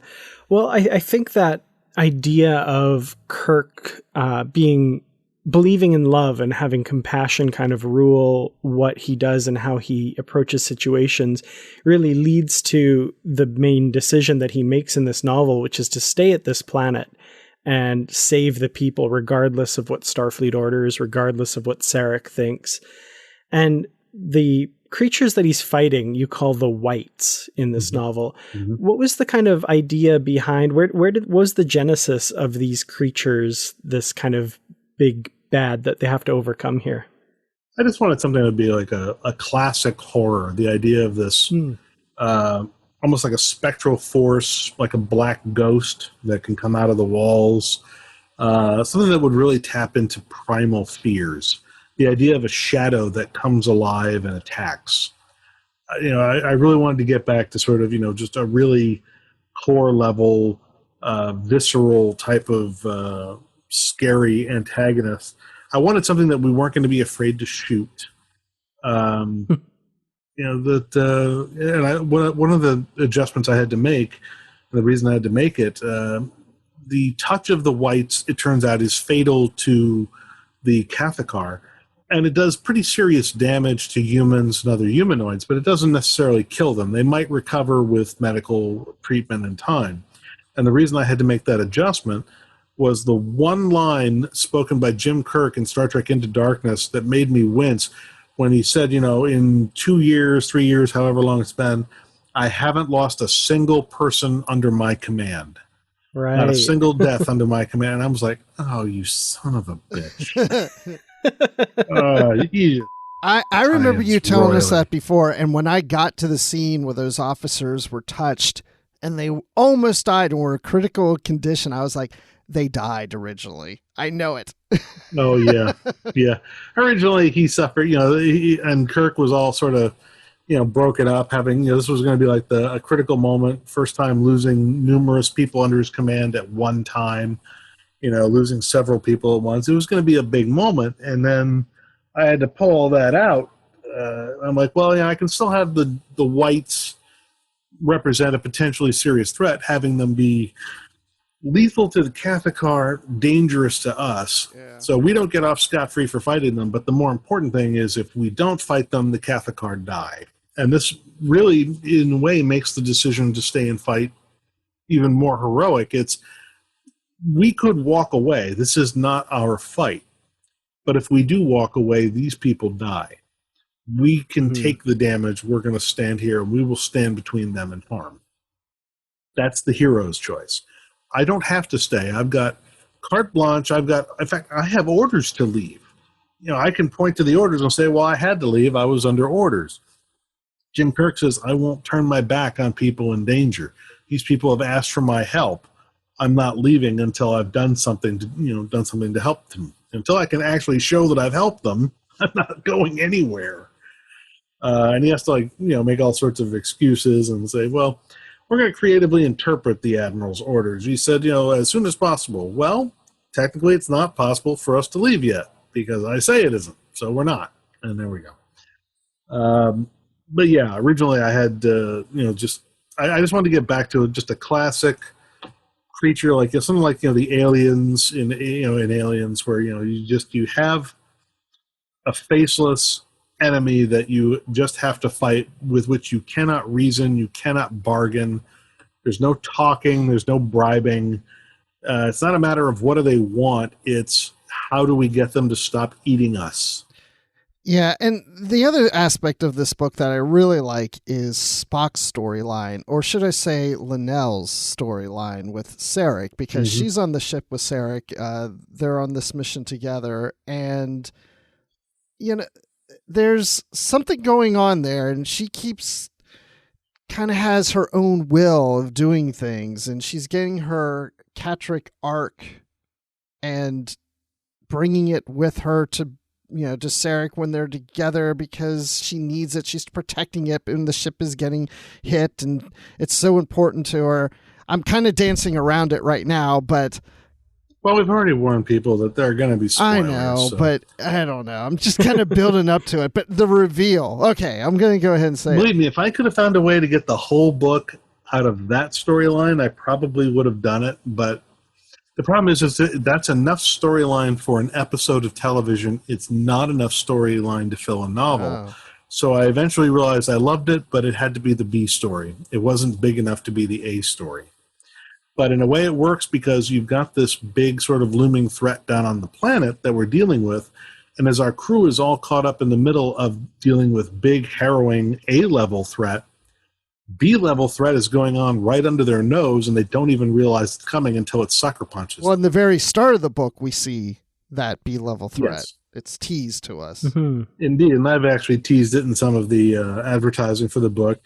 Speaker 5: Well, I think that idea of Kirk believing in love and having compassion kind of rule what he does and how he approaches situations really leads to the main decision that he makes in this novel, which is to stay at this planet and save the people regardless of what Starfleet orders, regardless of what Sarek thinks. And the creatures that he's fighting, you call the wights in this novel. Mm-hmm. What was the kind of idea behind, where was the genesis of these creatures, this kind of big bad that they have to overcome here?
Speaker 6: I just wanted something that would be like a classic horror. The idea of this almost like a spectral force, like a black ghost that can come out of the walls. Something that would really tap into primal fears. The idea of a shadow that comes alive and attacks. I really wanted to get back to sort of, just a really core level, visceral type of scary antagonist. I wanted something that we weren't going to be afraid to shoot. One of the adjustments I had to make, and the reason I had to make it, the touch of the wights, it turns out, is fatal to the Kathikar. And it does pretty serious damage to humans and other humanoids, but it doesn't necessarily kill them. They might recover with medical treatment and time. And the reason I had to make that adjustment was the one line spoken by Jim Kirk in Star Trek Into Darkness that made me wince when he said, in 2 years, 3 years, however long it's been, I haven't lost a single person under my command.
Speaker 5: Right.
Speaker 6: Not a single death under my command. And I was like, oh, you son of a bitch.
Speaker 4: I remember you telling us that before, and when I got to the scene where those officers were touched and they almost died and were in critical condition, I was like, they died originally. I know it.
Speaker 6: Oh, yeah. Yeah. Originally, he suffered, and Kirk was all sort of, broken up, having, this was going to be like a critical moment, first time losing numerous people under his command at one time. Losing several people at once. It was going to be a big moment. And then I had to pull all that out. I'm like, well, I can still have the wights represent a potentially serious threat, having them be lethal to the Kathikar, dangerous to us. Yeah. So we don't get off scot-free for fighting them. But the more important thing is if we don't fight them, the Kathikar die. And this really, in a way, makes the decision to stay and fight even more heroic. We could walk away. This is not our fight. But if we do walk away, these people die. We can take the damage. We're going to stand here, and we will stand between them and harm. That's the hero's choice. I don't have to stay. I've got carte blanche. In fact, I have orders to leave. I can point to the orders and say, well, I had to leave. I was under orders. Jim Kirk says, I won't turn my back on people in danger. These people have asked for my help. I'm not leaving until I've done something to help them. Until I can actually show that I've helped them, I'm not going anywhere. And he has to make all sorts of excuses and say, well, we're going to creatively interpret the Admiral's orders. He said, as soon as possible. Well, technically it's not possible for us to leave yet because I say it isn't. So we're not. And there we go. But yeah, originally I had, I just wanted to get back to just a classic creature like something like the aliens in Aliens, where you have a faceless enemy that you just have to fight, with which you cannot reason, you cannot bargain. There's no talking, there's no bribing. It's not a matter of what do they want, it's how do we get them to stop eating us.
Speaker 4: Yeah, and the other aspect of this book that I really like is Spock's storyline, or should I say Linnell's storyline with Sarek, because she's on the ship with Sarek. They're on this mission together, and there's something going on there, and she kind of has her own will of doing things, and she's getting her Catrick arc and bringing it with her to Sarek when they're together because she needs it. She's protecting it and the ship is getting hit and it's so important to her. I'm kind of dancing around it right now, but...
Speaker 6: Well, we've already warned people that there are going to be spoilers.
Speaker 4: I know, but I don't know. I'm just kind of building up to it. But the reveal. Okay, I'm going to go ahead and say
Speaker 6: Believe me, if I could have found a way to get the whole book out of that storyline, I probably would have done it, but... The problem is that's enough storyline for an episode of television. It's not enough storyline to fill a novel. Oh. So I eventually realized I loved it, but it had to be the B story. It wasn't big enough to be the A story. But in a way it works because you've got this big sort of looming threat down on the planet that we're dealing with. And as our crew is all caught up in the middle of dealing with big, harrowing A-level threat, B-level threat is going on right under their nose, and they don't even realize it's coming until it sucker punches.
Speaker 4: Well, in the very start of the book, we see that B-level threat.
Speaker 6: Yes.
Speaker 4: It's teased to us.
Speaker 5: Mm-hmm.
Speaker 6: Indeed, and I've actually teased it in some of the advertising for the book.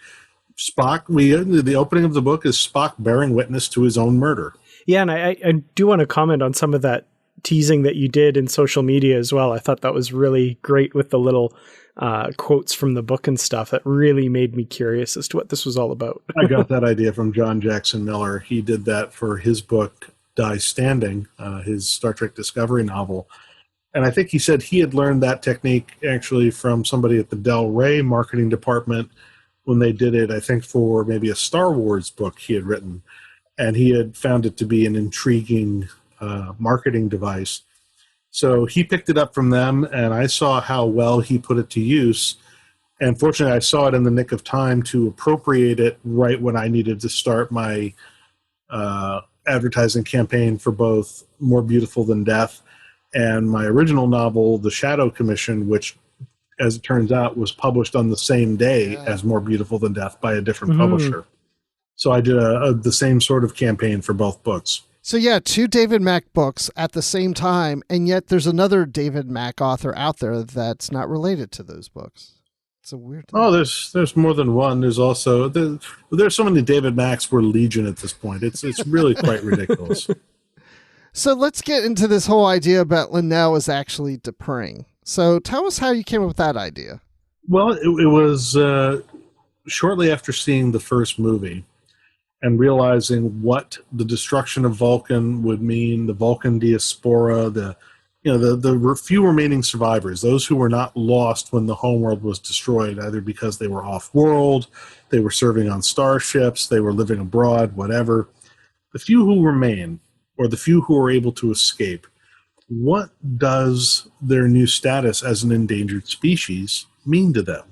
Speaker 6: Spock, the opening of the book is Spock bearing witness to his own murder.
Speaker 5: Yeah, and I do want to comment on some of that teasing that you did in social media as well. I thought that was really great with the little quotes from the book and stuff. That really made me curious as to what this was all about.
Speaker 6: I got that idea from John Jackson Miller. He did that for his book, Die Standing, his Star Trek Discovery novel. And I think he said he had learned that technique actually from somebody at the Del Rey marketing department when they did it, I think, for maybe a Star Wars book he had written. And he had found it to be an intriguing marketing device. So he picked it up from them, and I saw how well he put it to use. And fortunately, I saw it in the nick of time to appropriate it right when I needed to start my advertising campaign for both More Beautiful Than Death and my original novel, The Shadow Commission, which, as it turns out, was published on the same day as More Beautiful Than Death by a different publisher. So I did the same sort of campaign for both books.
Speaker 4: So yeah, 2 David Mack books at the same time, and yet there's another David Mack author out there that's not related to those books. It's a weird thing.
Speaker 6: Oh, there's more than one. There's also there's so many David Macks, we're legion at this point. It's really quite ridiculous.
Speaker 4: So let's get into this whole idea about Linnell is actually D'Pring. So tell us how you came up with that idea.
Speaker 6: Well, it was shortly after seeing the first movie and realizing what the destruction of Vulcan would mean, the Vulcan diaspora, the few remaining survivors, those who were not lost when the homeworld was destroyed, either because they were off-world, they were serving on starships, they were living abroad, whatever. The few who remain, or the few who are able to escape, what does their new status as an endangered species mean to them?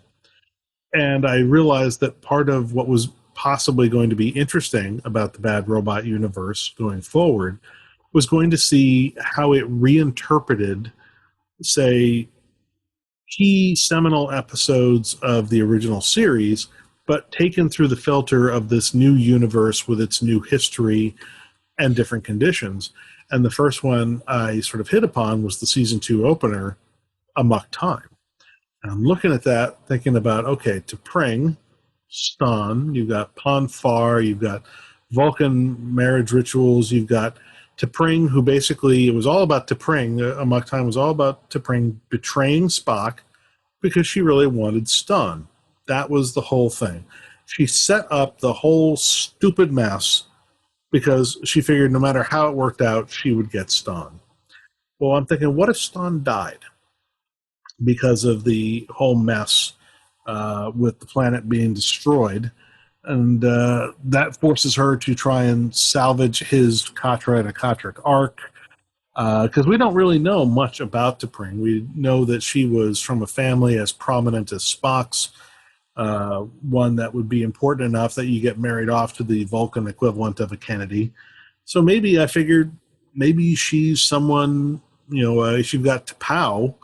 Speaker 6: And I realized that part of what was possibly going to be interesting about the Bad Robot universe going forward was going to see how it reinterpreted, say, key seminal episodes of the original series, but taken through the filter of this new universe with its new history and different conditions. And the first one I sort of hit upon was the season 2 opener, Amok Time. And I'm looking at that, thinking about, okay, T'Pring, Stan, you've got Ponfar, you've got Vulcan marriage rituals, you've got T'Pring, who basically, it was all about T'Pring. Amok Time was all about T'Pring betraying Spock because she really wanted Stan. That was the whole thing. She set up the whole stupid mess because she figured no matter how it worked out, she would get Stan. Well, I'm thinking, what if Stan died because of the whole mess with the planet being destroyed? And that forces her to try and salvage his Katra and Akatric arc, because we don't really know much about T'Pring. We know that she was from a family as prominent as Spock's, one that would be important enough that you get married off to the Vulcan equivalent of a Kennedy. So maybe I figured maybe she's someone, if you've got T'Pau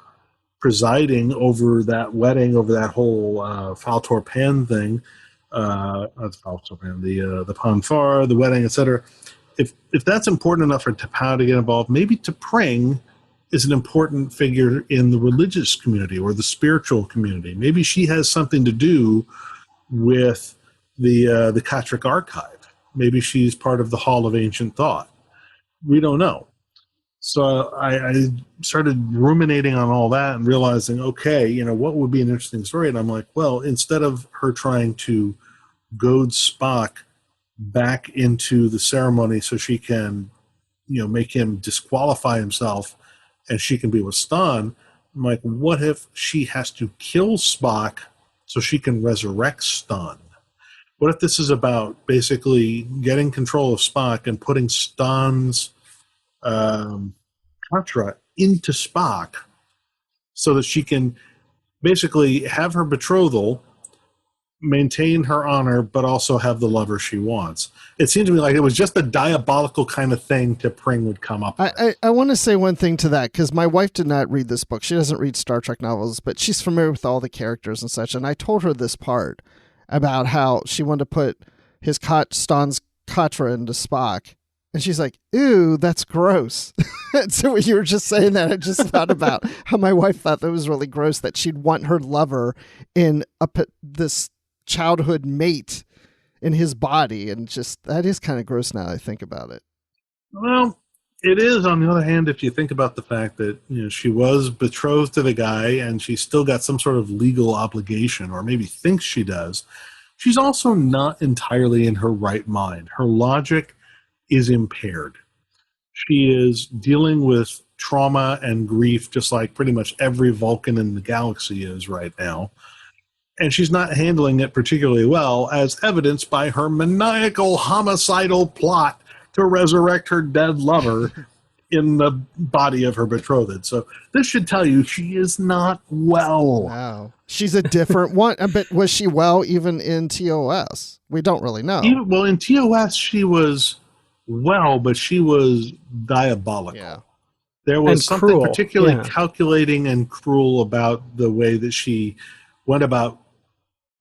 Speaker 6: presiding over that wedding, over that whole Faltor Pan thing, the Ponfar, the wedding, etc. If that's important enough for T'Pau to get involved, maybe T'Pring is an important figure in the religious community or the spiritual community. Maybe she has something to do with the Katric archive. Maybe she's part of the Hall of Ancient Thought. We don't know. So I started ruminating on all that and realizing, okay, what would be an interesting story? And I'm like, well, instead of her trying to goad Spock back into the ceremony so she can, make him disqualify himself and she can be with Stan, I'm like, what if she has to kill Spock so she can resurrect Stan? What if this is about basically getting control of Spock and putting Stan's Katra into Spock so that she can basically have her betrothal, maintain her honor, but also have the lover she wants? It seemed to me like it was just a diabolical kind of thing T'Pring would come up with.
Speaker 4: I want to say one thing to that, because my wife did not read this book. She doesn't read Star Trek novels, but she's familiar with all the characters and such. And I told her this part about how she wanted to put his Stan's Katra into Spock. And she's like, ew, that's gross. So when you were just saying that, I just thought about how my wife thought that was really gross, that she'd want her lover in this childhood mate in his body. And just, that is kind of gross now that I think about it.
Speaker 6: Well, it is, on the other hand, if you think about the fact that, she was betrothed to the guy and she's still got some sort of legal obligation, or maybe thinks she does. She's also not entirely in her right mind. Her logic is impaired. She is dealing with trauma and grief just like pretty much every Vulcan in the galaxy is right now. And she's not handling it particularly well, as evidenced by her maniacal homicidal plot to resurrect her dead lover in the body of her betrothed. So this should tell you she is not well.
Speaker 4: Wow. She's a different one. But was she well even in TOS? We don't really know.
Speaker 6: Well, in TOS, she was well, but she was diabolical.
Speaker 4: Yeah.
Speaker 6: There was
Speaker 5: And
Speaker 6: something
Speaker 5: cruel,
Speaker 6: particularly
Speaker 5: yeah.
Speaker 6: calculating and cruel about the way that she went about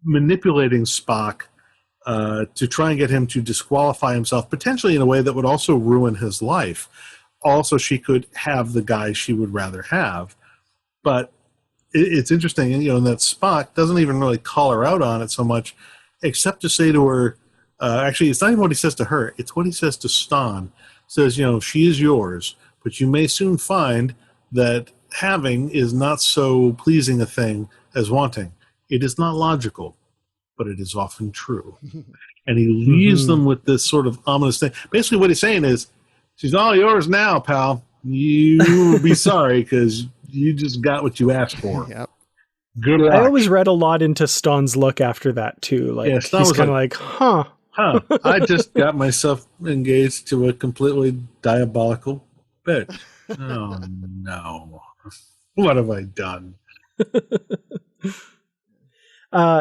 Speaker 6: manipulating Spock to try and get him to disqualify himself, potentially in a way that would also ruin his life. Also, she could have the guy she would rather have. But it's interesting, that Spock doesn't even really call her out on it so much, except to say to her, actually, it's not even what he says to her, it's what he says to Stan. Says, she is yours, but you may soon find that having is not so pleasing a thing as wanting. It is not logical, but it is often true. And he leaves them with this sort of ominous thing. Basically, what he's saying is, she's all yours now, pal. You will be sorry because you just got what you asked for.
Speaker 4: Yep.
Speaker 6: Good luck.
Speaker 5: I always read a lot into Stan's look after that too. Like
Speaker 6: Yeah, Stan
Speaker 5: he's
Speaker 6: was
Speaker 5: kind of like, huh.
Speaker 6: I just got myself engaged to a completely diabolical bitch. Oh, no. What have I done?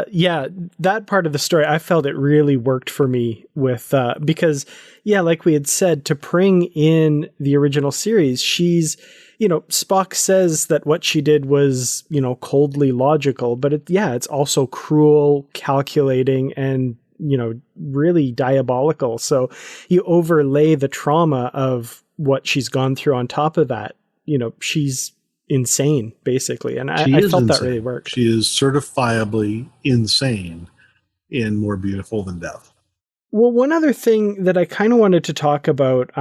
Speaker 5: Yeah, that part of the story, I felt it really worked for me with, because, yeah, like we had said, to bring in the original series, she's, Spock says that what she did was, coldly logical, but it's also cruel, calculating, and, really diabolical. So you overlay the trauma of what she's gone through on top of that, she's insane, basically. And I felt
Speaker 6: insane.
Speaker 5: That really worked.
Speaker 6: She is certifiably insane in More Beautiful Than Death.
Speaker 5: Well, one other thing that I kind of wanted to talk about,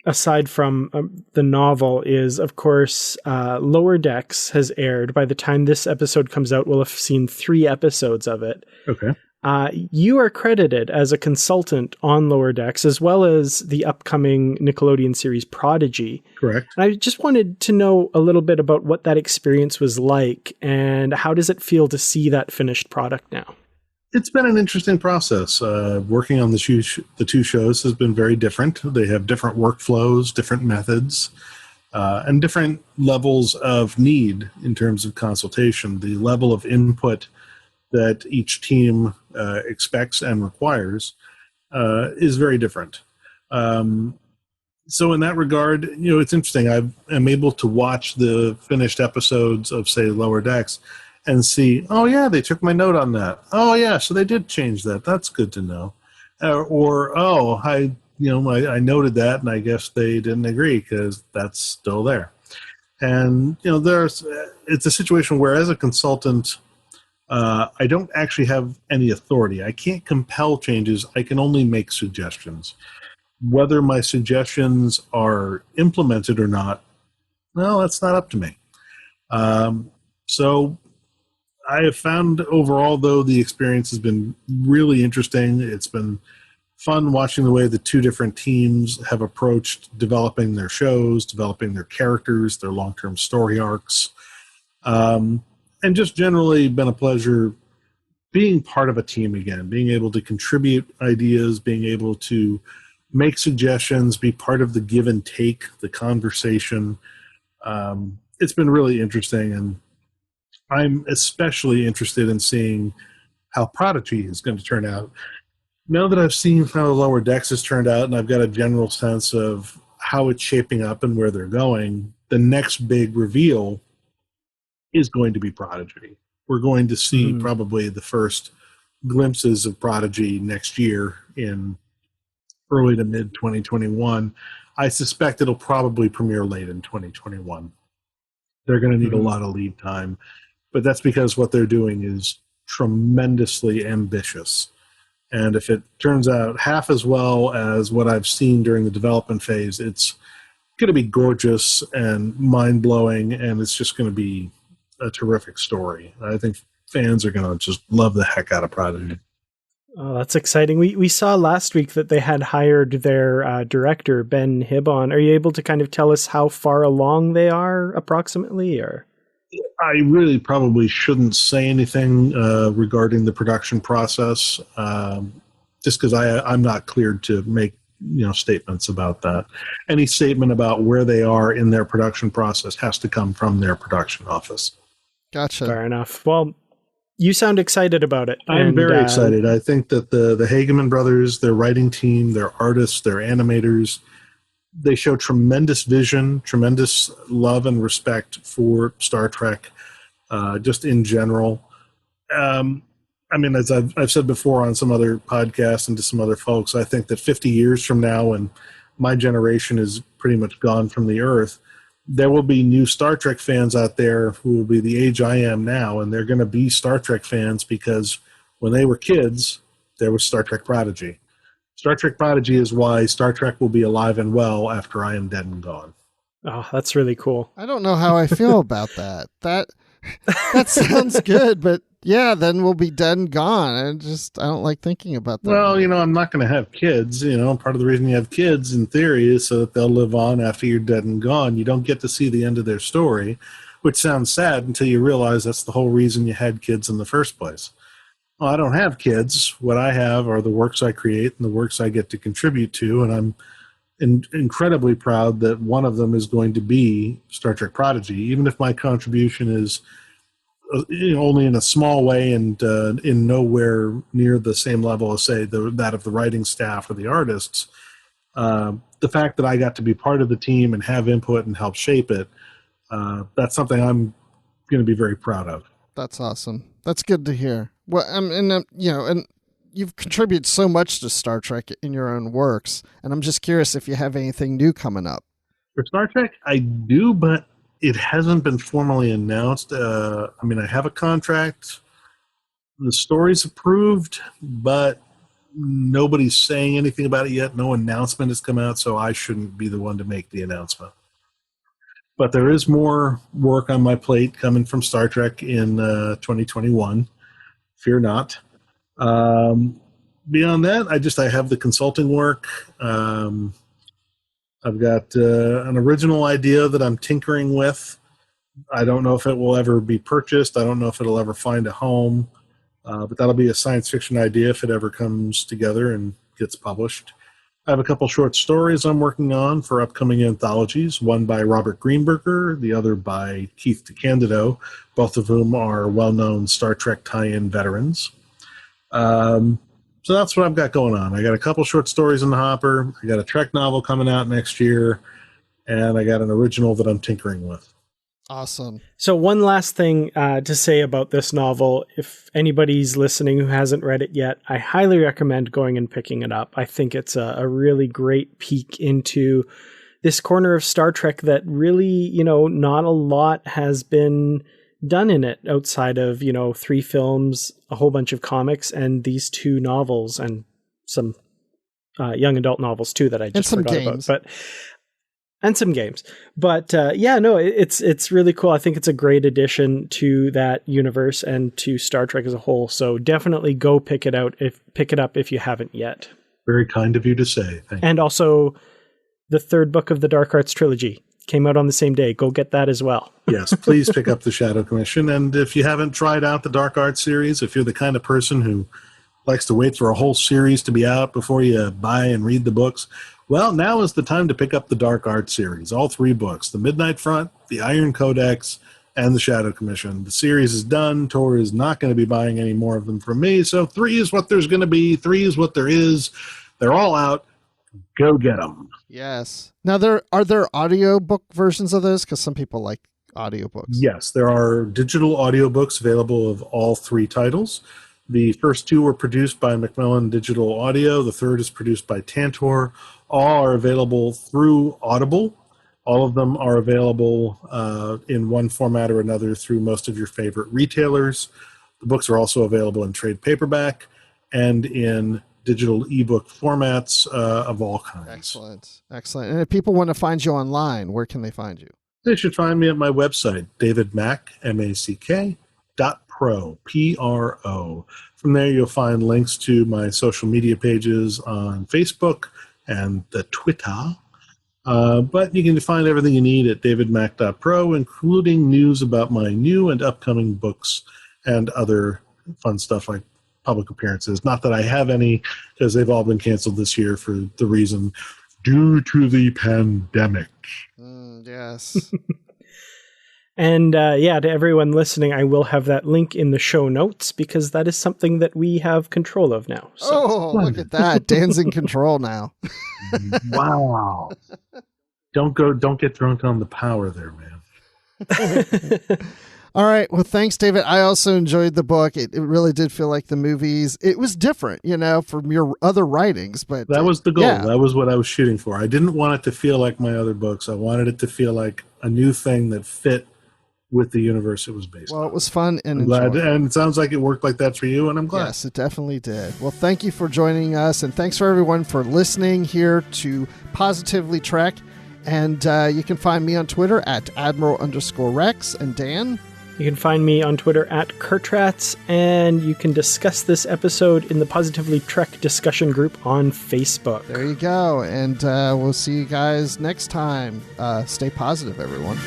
Speaker 5: aside from the novel, is, of course, Lower Decks has aired. By the time this episode comes out, we'll have seen 3 episodes of it.
Speaker 6: Okay.
Speaker 5: You are credited as a consultant on Lower Decks, as well as the upcoming Nickelodeon series Prodigy.
Speaker 6: Correct.
Speaker 5: And I just wanted to know a little bit about what that experience was like, and how does it feel to see that finished product now?
Speaker 6: It's been an interesting process. Working on the 2 shows has been very different. They have different workflows, different methods, and different levels of need in terms of consultation. The level of input that each team expects and requires is very different. So in that regard, it's interesting. I am able to watch the finished episodes of, say, Lower Decks and see, oh, yeah, they took my note on that. Oh, yeah, so they did change that. That's good to know. I noted that, and I guess they didn't agree because that's still there. And, it's a situation where, as a consultant, I don't actually have any authority. I can't compel changes. I can only make suggestions. Whether my suggestions are implemented or not, well, that's not up to me. So I have found overall, though, the experience has been really interesting. It's been fun watching the way the 2 different teams have approached developing their shows, developing their characters, their long-term story arcs. And just generally been a pleasure being part of a team again, being able to contribute ideas, being able to make suggestions, be part of the give and take, the conversation. It's been really interesting, and I'm especially interested in seeing how Prodigy is going to turn out. Now that I've seen how Lower Decks has turned out, and I've got a general sense of how it's shaping up and where they're going, the next big reveal is going to be Prodigy. We're going to see probably the first glimpses of Prodigy next year in early to mid 2021. I suspect it'll probably premiere late in 2021. They're going to need a lot of lead time, but that's because what they're doing is tremendously ambitious. And if it turns out half as well as what I've seen during the development phase, it's going to be gorgeous and mind-blowing, and it's just going to be a terrific story. I think fans are going to just love the heck out of Prodigy.
Speaker 5: Oh, that's exciting. We saw last week that they had hired their director, Ben Hibbon. Are you able to kind of tell us how far along they are approximately? Or
Speaker 6: I really probably shouldn't say anything regarding the production process, just because I'm not cleared to make statements about that. Any statement about where they are in their production process has to come from their production office.
Speaker 4: Gotcha.
Speaker 5: Fair enough. Well, you sound excited about it.
Speaker 6: I'm very excited. I think that the Hageman brothers, their writing team, their artists, their animators, they show tremendous vision, tremendous love and respect for Star Trek, just in general. As I've said before on some other podcasts and to some other folks, I think that 50 years from now, when my generation is pretty much gone from the earth, there will be new Star Trek fans out there who will be the age I am now, and they're going to be Star Trek fans because when they were kids, there was Star Trek Prodigy. Star Trek Prodigy is why Star Trek will be alive and well after I am dead and gone.
Speaker 5: Oh, that's really cool.
Speaker 4: I don't know how I feel about that. That sounds good, but yeah, then we'll be dead and gone. I don't like thinking about that.
Speaker 6: Well, I'm not going to have kids. Part of the reason you have kids, in theory, is so that they'll live on after you're dead and gone. You don't get to see the end of their story, which sounds sad until you realize that's the whole reason you had kids in the first place. Well, I don't have kids. What I have are the works I create and the works I get to contribute to, and I'm incredibly proud that one of them is going to be Star Trek Prodigy, even if my contribution is only in a small way and in nowhere near the same level as, say, that of the writing staff or the artists. The fact that I got to be part of the team and have input and help shape it, that's something I'm going to be very proud of.
Speaker 4: That's awesome. That's good to hear. Well, and you've contributed so much to Star Trek in your own works, and I'm just curious if you have anything new coming up.
Speaker 6: For Star Trek, I do, but it hasn't been formally announced. I have a contract. The story's approved, but nobody's saying anything about it yet. No announcement has come out, so I shouldn't be the one to make the announcement. But there is more work on my plate coming from Star Trek in 2021. Fear not. Beyond that, I have the consulting work. I've got an original idea that I'm tinkering with. I don't know if it will ever be purchased. I don't know if it'll ever find a home. But that'll be a science fiction idea if it ever comes together and gets published. I have a couple short stories I'm working on for upcoming anthologies, one by Robert Greenberger, the other by Keith DeCandido, both of whom are well-known Star Trek tie-in veterans. So that's what I've got going on. I got a couple short stories in the hopper. I got a Trek novel coming out next year, and I got an original that I'm tinkering with.
Speaker 4: Awesome.
Speaker 5: So one last thing to say about this novel, if anybody's listening who hasn't read it yet, I highly recommend going and picking it up. I think it's a really great peek into this corner of Star Trek that really, not a lot has been done in it outside of, 3 films, a whole bunch of comics, and these 2 novels, and some young adult novels too that I just forgot
Speaker 4: games.
Speaker 5: about. And some games. But it's really cool. I think it's a great addition to that universe and to Star Trek as a whole. So definitely go pick it up if you haven't yet.
Speaker 6: Very kind of you to say. Thank you.
Speaker 5: And also the 3rd book of the Dark Arts trilogy came out on the same day. Go get that as well.
Speaker 6: Yes, please pick up the Shadow Commission. And if you haven't tried out the Dark Arts series, if you're the kind of person who likes to wait for a whole series to be out before you buy and read the books, well, now is the time to pick up the Dark Arts series, all 3 books, The Midnight Front, The Iron Codex, and The Shadow Commission. The series is done. Tor is not going to be buying any more of them from me, so 3 is what there's going to be. 3 is what there is. They're all out. Go get them.
Speaker 4: Yes. Now, are there audiobook versions of those? Because some people like audiobooks.
Speaker 6: Yes, there are digital audiobooks available of all 3 titles. The first 2 were produced by Macmillan Digital Audio. The 3rd is produced by Tantor. All are available through Audible. All of them are available in one format or another through most of your favorite retailers. The books are also available in trade paperback and in digital ebook formats of all kinds.
Speaker 4: Excellent. And if people want to find you online, where can they find you?
Speaker 6: They should find me at my website, davidmack, MACK.pro, P-R-O. From there, you'll find links to my social media pages on Facebook and the Twitter. But you can find everything you need at davidmack.pro, including news about my new and upcoming books and other fun stuff I public appearances. Not that I have any, because they've all been canceled this year for the reason due to the pandemic.
Speaker 4: Yes.
Speaker 5: And to everyone listening, I will have that link in the show notes because that is something that we have control of now. So.
Speaker 4: Oh, look at that. Dan's in control now.
Speaker 6: Wow. Don't get drunk on the power there, man.
Speaker 4: All right. Well, thanks, David. I also enjoyed the book. It really did feel like the movies. It was different, from your other writings, but
Speaker 6: that was the goal.
Speaker 4: Yeah.
Speaker 6: That was what I was shooting for. I didn't want it to feel like my other books. I wanted it to feel like a new thing that fit with the universe it was based on.
Speaker 4: Well, it was fun and
Speaker 6: glad,
Speaker 4: enjoyable.
Speaker 6: and it sounds like it worked like that for you, and I'm glad.
Speaker 4: Yes, it definitely did. Well, thank you for joining us, and thanks for everyone for listening here to Positively Trek. And you can find me on Twitter at Admiral_Rex. And Dan?
Speaker 5: You can find me on Twitter at Kurtrats, and you can discuss this episode in the Positively Trek discussion group on Facebook.
Speaker 4: There you go. And we'll see you guys next time. Stay positive, everyone.